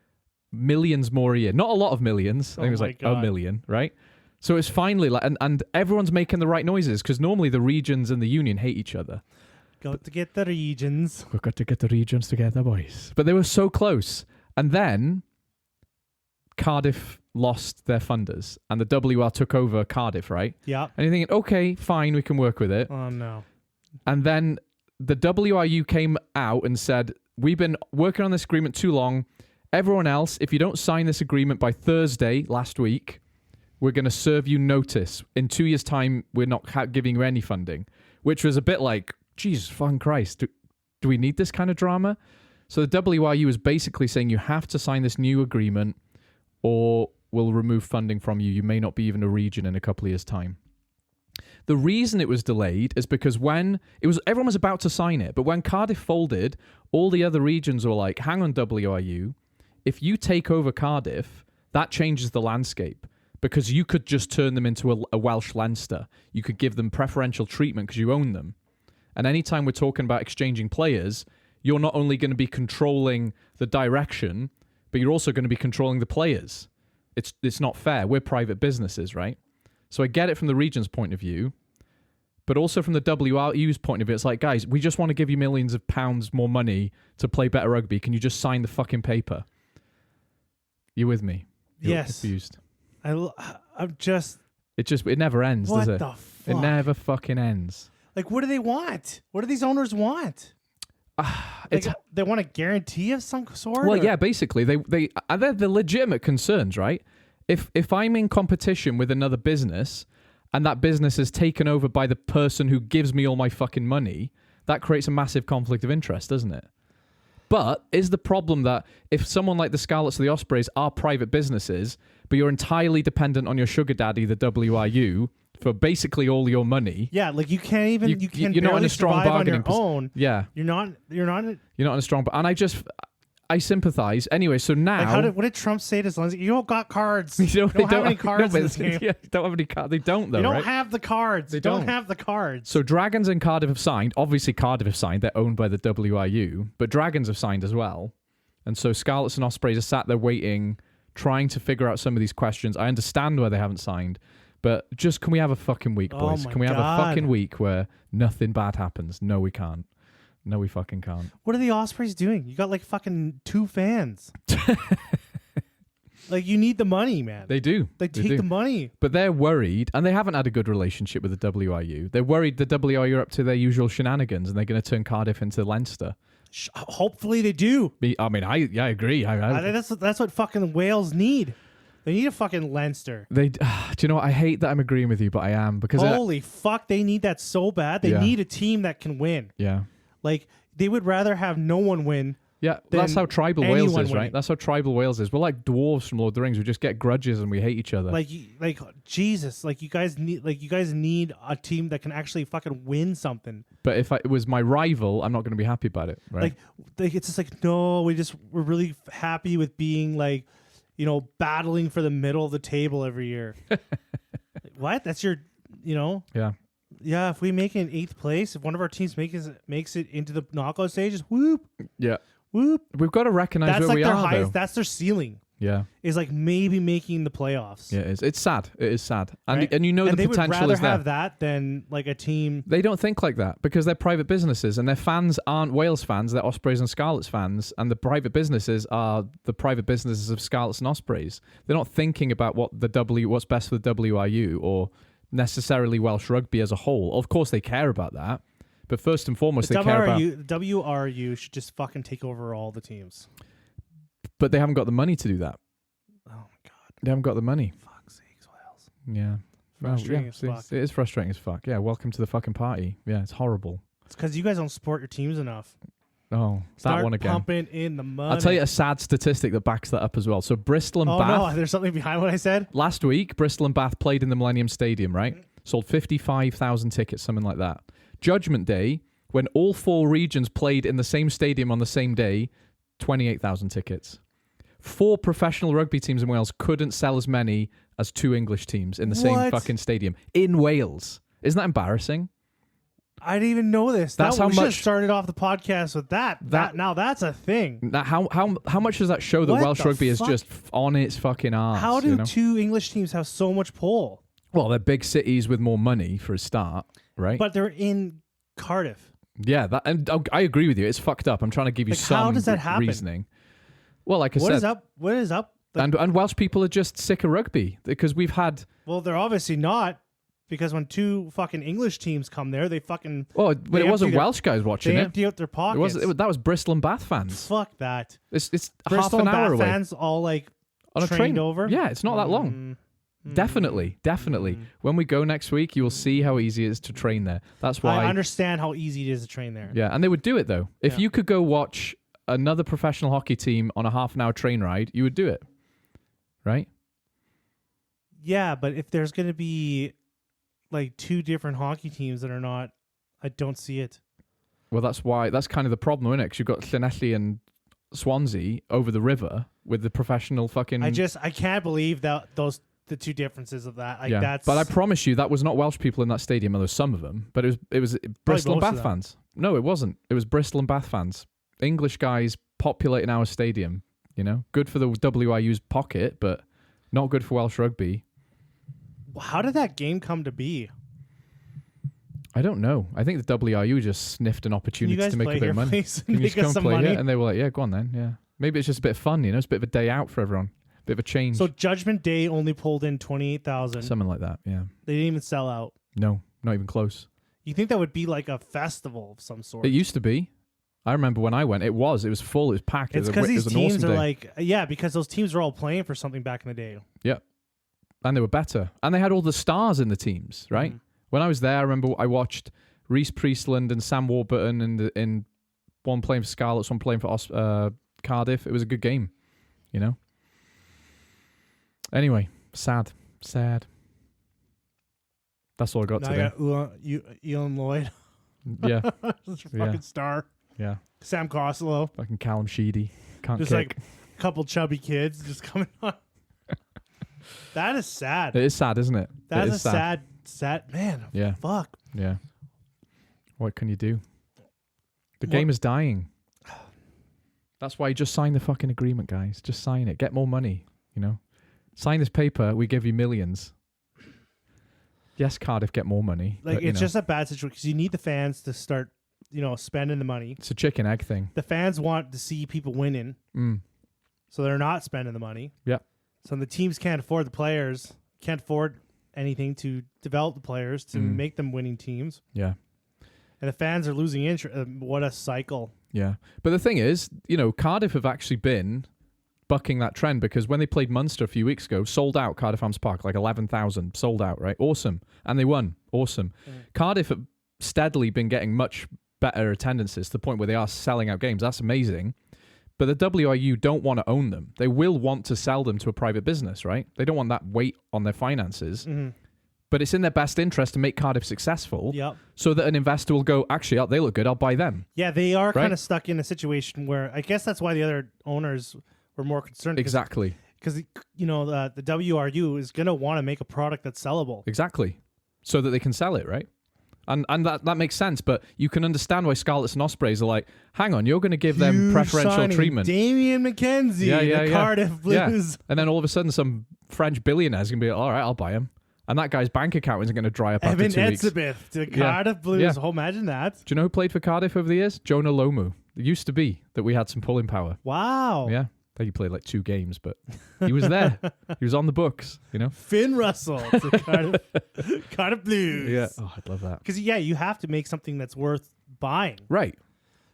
millions more a year. Not a lot of millions. I think it was Oh my like God. $1 million, right? So it's finally like, and everyone's making the right noises because normally the regions and the union hate each other. Got to get the regions. We've got to get the regions together, boys. But they were so close. And then Cardiff lost their funders and the WR took over Cardiff, right? Yeah. And you're thinking, okay, fine, we can work with it. Oh no. And then the WRU came out and said, we've been working on this agreement too long. Everyone else, if you don't sign this agreement by Thursday last week, we're going to serve you notice. In 2 years' time, we're not giving you any funding, which was a bit like, Jesus fucking Christ, do we need this kind of drama? So the WRU is basically saying you have to sign this new agreement or we'll remove funding from you. You may not be even a region in a couple of years' time. The reason it was delayed is because everyone was about to sign it, but when Cardiff folded, all the other regions were like, hang on, WRU, if you take over Cardiff, that changes the landscape because you could just turn them into a Welsh Leinster. You could give them preferential treatment because you own them. And anytime we're talking about exchanging players, you're not only going to be controlling the direction, but you're also going to be controlling the players. It's not fair. We're private businesses, right? So I get it from the region's point of view, but also from the WRU's point of view, it's like, guys, we just want to give you millions of pounds more money to play better rugby. Can you just sign the fucking paper? You with me? You're Yes. confused. I'm just. It never ends, What does it? the fuck? It never fucking ends. Like, what do they want? What do these owners want? It's They want a guarantee of some sort. well, or- yeah. Basically, they're the legitimate concerns, right? If I'm in competition with another business, and that business is taken over by the person who gives me all my fucking money, that creates a massive conflict of interest, doesn't it? But is the problem that if someone like the Scarlets or the Ospreys are private businesses, but you're entirely dependent on your sugar daddy, the WRU, for basically all your money? Yeah, like you can't even. You can you're not in barely a strong survive on bargaining your own. Yeah, You're not. you're not in a strong. And I sympathize anyway. So now, Like, what did Trump say to Zelensky? You don't got cards. you don't have any cards in this game. Yeah, they don't have any cards. They don't though. You don't right? have the cards. They You don't don't. have the cards. So Dragons and Cardiff have signed. Obviously, Cardiff have signed. They're owned by the WRU, but Dragons have signed as well. And so Scarlets and Ospreys are sat there waiting, trying to figure out some of these questions. I understand why they haven't signed, but just can we have a fucking week, Oh boys? my Can we have a God. fucking week where nothing bad happens? No, we can't. No, we fucking can't. What are the Ospreys doing? You got like fucking 2 fans. Like, you need the money, man. They do. Like, They take do. the money. But they're worried, and they haven't had a good relationship with the WRU. They're worried the WRU are up to their usual shenanigans, and they're going to turn Cardiff into Leinster. Hopefully they do. I agree. I think that's what fucking Wales need. They need a fucking Leinster. Do you know what? I hate that I'm agreeing with you, but I am because Holy fuck, they need that so bad. They Yeah. need a team that can win. yeah, Like, they would rather have no one win. yeah. Than That's how tribal Wales anyone is, right? winning. That's how tribal Wales is. We're like dwarves from Lord of the Rings. We just get grudges and we hate each other. Like Jesus, you guys need a team that can actually fucking win something. but if it was my rival, I'm not going to be happy about it, right? Like it's just like, no, we're really happy with being like, battling for the middle of the table every year. Like, what? That's your, yeah. yeah. If we make it in 8th place, if one of our teams makes it into the knockout stages, whoop, Yeah. whoop. We've got to recognize That's where like we their are, highest. though. That's their ceiling. Yeah. Is like maybe making the playoffs. Yeah, it is. It's sad. It is sad. And right? and you know and the they potential would rather is there. have that than like a team. They don't think like that because they're private businesses and their fans aren't Wales fans, they're Ospreys and Scarlets fans, and the private businesses are the private businesses of Scarlets and Ospreys. They're not thinking about what's best for the WRU or necessarily Welsh rugby as a whole. Of course they care about that, but first and foremost The they care about. WRU should just fucking take over all the teams. But they haven't got the money to do that. Oh my god. They haven't got the money. Fuck's sakes, Wales. Yeah. Frustrating as see, fuck. it is frustrating as fuck. Yeah, welcome to the fucking party. Yeah, it's horrible. It's because you guys don't support your teams enough. Oh, that Start one again. pumping in the money. I'll tell you a sad statistic that backs that up as well. So Bristol and Oh Bath. no, there's something behind what I said. Last week, Bristol and Bath played in the Millennium Stadium, right? Sold 55,000 tickets, something like that. Judgment Day, when all 4 regions played in the same stadium on the same day, 28,000 tickets. 4 professional rugby teams in Wales couldn't sell as many as 2 English teams in the same What? fucking stadium in Wales. Isn't that embarrassing? I didn't even know this. That's we how should have much- started off the podcast with that. Now that's a thing. Now, how much does that show that What Welsh the rugby is fuck? just on its fucking arse? How do you know? 2 English teams have so much pull? Well, they're big cities with more money for a start, right? But they're in Cardiff. Yeah, and I agree with you. It's fucked up. I'm trying to give you Like, some how does that happen? reasoning. Well, like I What said, is up? What is up? Like, and Welsh people are just sick of rugby because we've had. well, they're obviously not, because when 2 fucking English teams come there, they fucking Well, but They it wasn't empty their- Welsh guys watching they it. empty out their It pockets. was that was Bristol and Bath fans. Fuck that. It's Bristol half an and hour Bath away fans all like on a trained train over. Yeah, it's not that long. Definitely. Mm. When we go next week, you will see how easy it is to train there. That's why. I understand how easy it is to train there. Yeah, and they would do it though. If Yeah. you could go watch another professional hockey team on a half-an-hour train ride, you would do it, right? Yeah, but if there's going to be like 2 different hockey teams that are not, I don't see it. Well, that's kind of the problem, isn't it? Because you've got Llanelli and Swansea over the river with the professional fucking. I can't believe that the 2 differences of that. Like yeah. that's. But I promise you, that was not Welsh people in that stadium. There was some of them, but it was Bristol and most of Bath them. fans. No, it wasn't. It was Bristol and Bath fans. English guys populating our stadium. You know, good for the WIU's pocket, but not good for Welsh rugby. How did that game come to be? I don't know. I think the WIU just sniffed an Can you opportunity guys to make play a bit here, of money. please? Can you Make just us come some play money. here? And they were like, yeah, go on then. Yeah. Maybe it's just a bit of fun, you know? It's a bit of a day out for everyone. Bit of a change. So Judgment Day only pulled in 28,000. Something like that, yeah. They didn't even sell out. No, not even close. You think that would be like a festival of some sort? It used to be. I remember when I went, it was full, it was packed. It's it because was these an teams awesome are day. like, yeah, because those teams are all playing for something back in the day. And they were better. And they had all the stars in the teams, right? Mhm. When I was there, I remember I watched Reece Priestland and Sam Warburton in one playing for Scarlets, one playing for Cardiff. It was a good game, you know? Anyway, sad. That's all I got Now today. I got Elon Lloyd, Yeah, fucking Yeah. star. yeah. Sam Costello, Fucking Callum Sheedy. Can't just kick. like a couple chubby kids just coming on. That is sad. It is sad, isn't it? That It is a sad man. Yeah, Fuck. yeah. What can you do? The What- game is dying. That's why you just sign the fucking agreement, guys. Just sign it. Get more money, you know? Sign this paper, we give you millions. Yes, Cardiff get more money. Like but, you it's know, just a bad situation because you need the fans to start, spending the money. it's a chicken egg thing. The fans want to see people winning, Mm. so they're not spending the money. Yeah. So the teams can't afford the players, can't afford anything to develop the players to Mm. make them winning teams, Yeah. and the fans are losing interest. What a cycle! Yeah. But the thing is, Cardiff have actually been bucking that trend because when they played Munster a few weeks ago, sold out Cardiff Arms Park, like 11,000, sold out, right? Awesome. And they won. Awesome. Cardiff have steadily been getting much better attendances to the point where they are selling out games. That's amazing. But the WIU don't want to own them. They will want to sell them to a private business, right? They don't want that weight on their finances. Mm-hmm. But it's in their best interest to make Cardiff successful Yep. so that an investor will go, actually, they look good, I'll buy them. Yeah, they are Right? kind of stuck in a situation where I guess that's why the other owners were more concerned. Exactly. Because the WRU is going to want to make a product that's sellable. Exactly. So that they can sell it, right? And that makes sense, but you can understand why Scarlets and Ospreys are like, hang on, you're going to give them Huge preferential signing, treatment. Damian McKenzie, the Cardiff Blues. And then all of a sudden, some French billionaire is going to be like, all right, I'll buy him. And that guy's bank account isn't going to dry up Evan after 2 weeks. Do Etzebeth to Cardiff Blues. Yeah. Oh, imagine that. you know who played for Cardiff over the years? Jonah Lomu. It used to be that we had some pulling power. Wow. Yeah. I think he played like 2 games, but he was there. He was on the books, Finn Russell to Cardiff Blues. Yeah. Oh, I'd love that. Because, you have to make something that's worth buying. Right.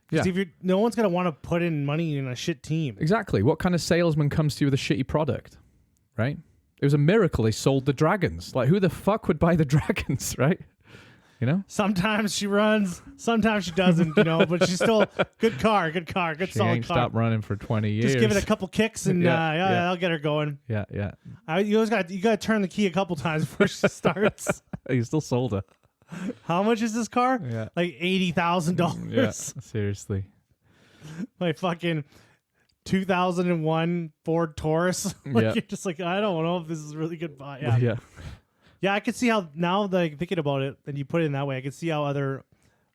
Because Yeah. if no one's going to want to put in money in a shit team. Exactly. What kind of salesman comes to you with a shitty product, right? It was a miracle they sold the Dragons. Like, who the fuck would buy the Dragons, right? You know, Sometimes she runs, sometimes she doesn't, but she's still good car, good she solid ain't car. stopped running for 20 years. Just give it a couple kicks and Yeah. I'll get her going. Yeah. You always got to turn the key a couple times before she starts. You still sold her. How much is this car? Yeah. Like $80,000. Yeah. Seriously. Like fucking 2001 Ford Taurus. Like Yeah. you're just like, I don't know if this is a really good buy. Yeah. Yeah. Yeah, I could see how now that I'm thinking about it and you put it in that way, I could see how other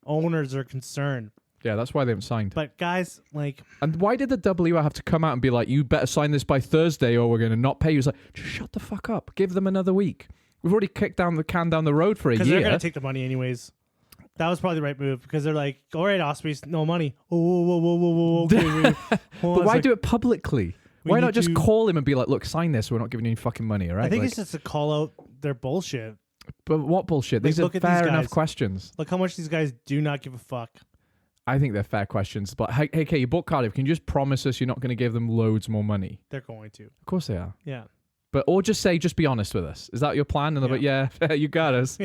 owners are concerned. Yeah. That's why they haven't signed. But guys, like, And why did the WR have to come out and be like, you better sign this by Thursday or we're going to not pay you? It's like, just shut the fuck up. Give them another week. We've already kicked down the can down the road for a because year. they're gonna take the money anyways. That was probably the right move because they're like, all right, Ospreys, no money. Whoa. Okay, But why do it publicly? we Why need not just to- call him and be like, look, sign this. We're not giving you any fucking money, all right? I think Like, it's just to call out their bullshit. but what bullshit? These are look at these fair enough guys. questions. Look how much these guys do not give a fuck. I think they're fair questions. But hey, Kate, you bought Cardiff. Can you just promise us you're not going to give them loads more money? They're going to. Of course they are. Yeah. But or just say, just be honest with us. Is that your plan? And they're like, yeah, you got us.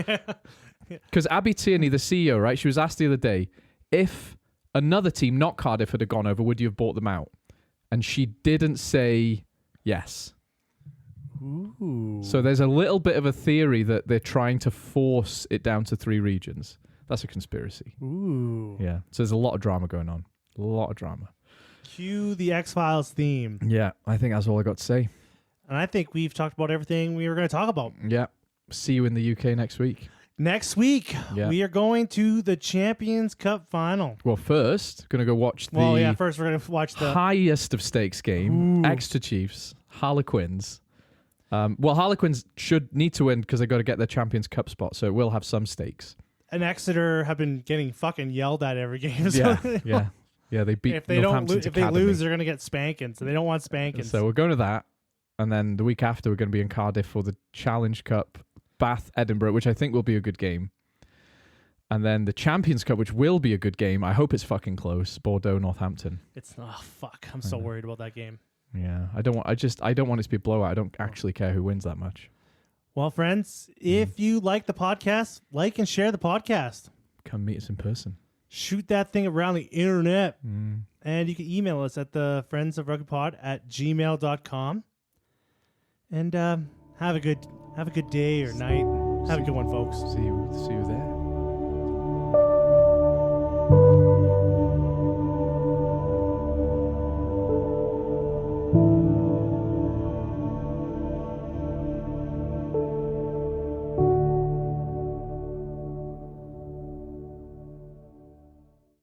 Because Abby Tierney, the CEO, right? She was asked the other day, if another team, not Cardiff, had gone over, would you have bought them out? And she didn't say yes. Ooh. So there's a little bit of a theory that they're trying to force it down to 3 regions. That's a conspiracy. Ooh. Yeah. So there's a lot of drama going on. A lot of drama. Cue the X-Files theme. Yeah. I think that's all I got to say. And I think we've talked about everything we were going to talk about. Yeah. See you in the UK next week. Next week, Yeah. we are going to the Champions Cup final. Well, first, going to go watch the Well, yeah, first we're going to watch the... highest of stakes game. Ooh. Exeter Chiefs, Harlequins. Well, Harlequins should need to win because they got to get their Champions Cup spot, so it will have some stakes. And Exeter have been getting fucking yelled at every game. So Yeah, they beat if they don't, Northampton's if they Academy. lose, they're going to get spanking. So they don't want spankings. So we're going to that, and then the week after we're going to be in Cardiff for the Challenge Cup, Bath, Edinburgh, which I think will be a good game. And then the Champions Cup, which will be a good game. I hope it's fucking close. Bordeaux, Northampton. It's fuck. I'm so worried about that game. Yeah, I don't want it to be a blowout. I don't actually care who wins that much. Well, friends, if you like the podcast, like and share the podcast. Come meet us in person. Shoot that thing around the internet. And you can email us at the friendsofrugbypod@gmail.com. And have a good day or night. Have a good one, folks. See you there.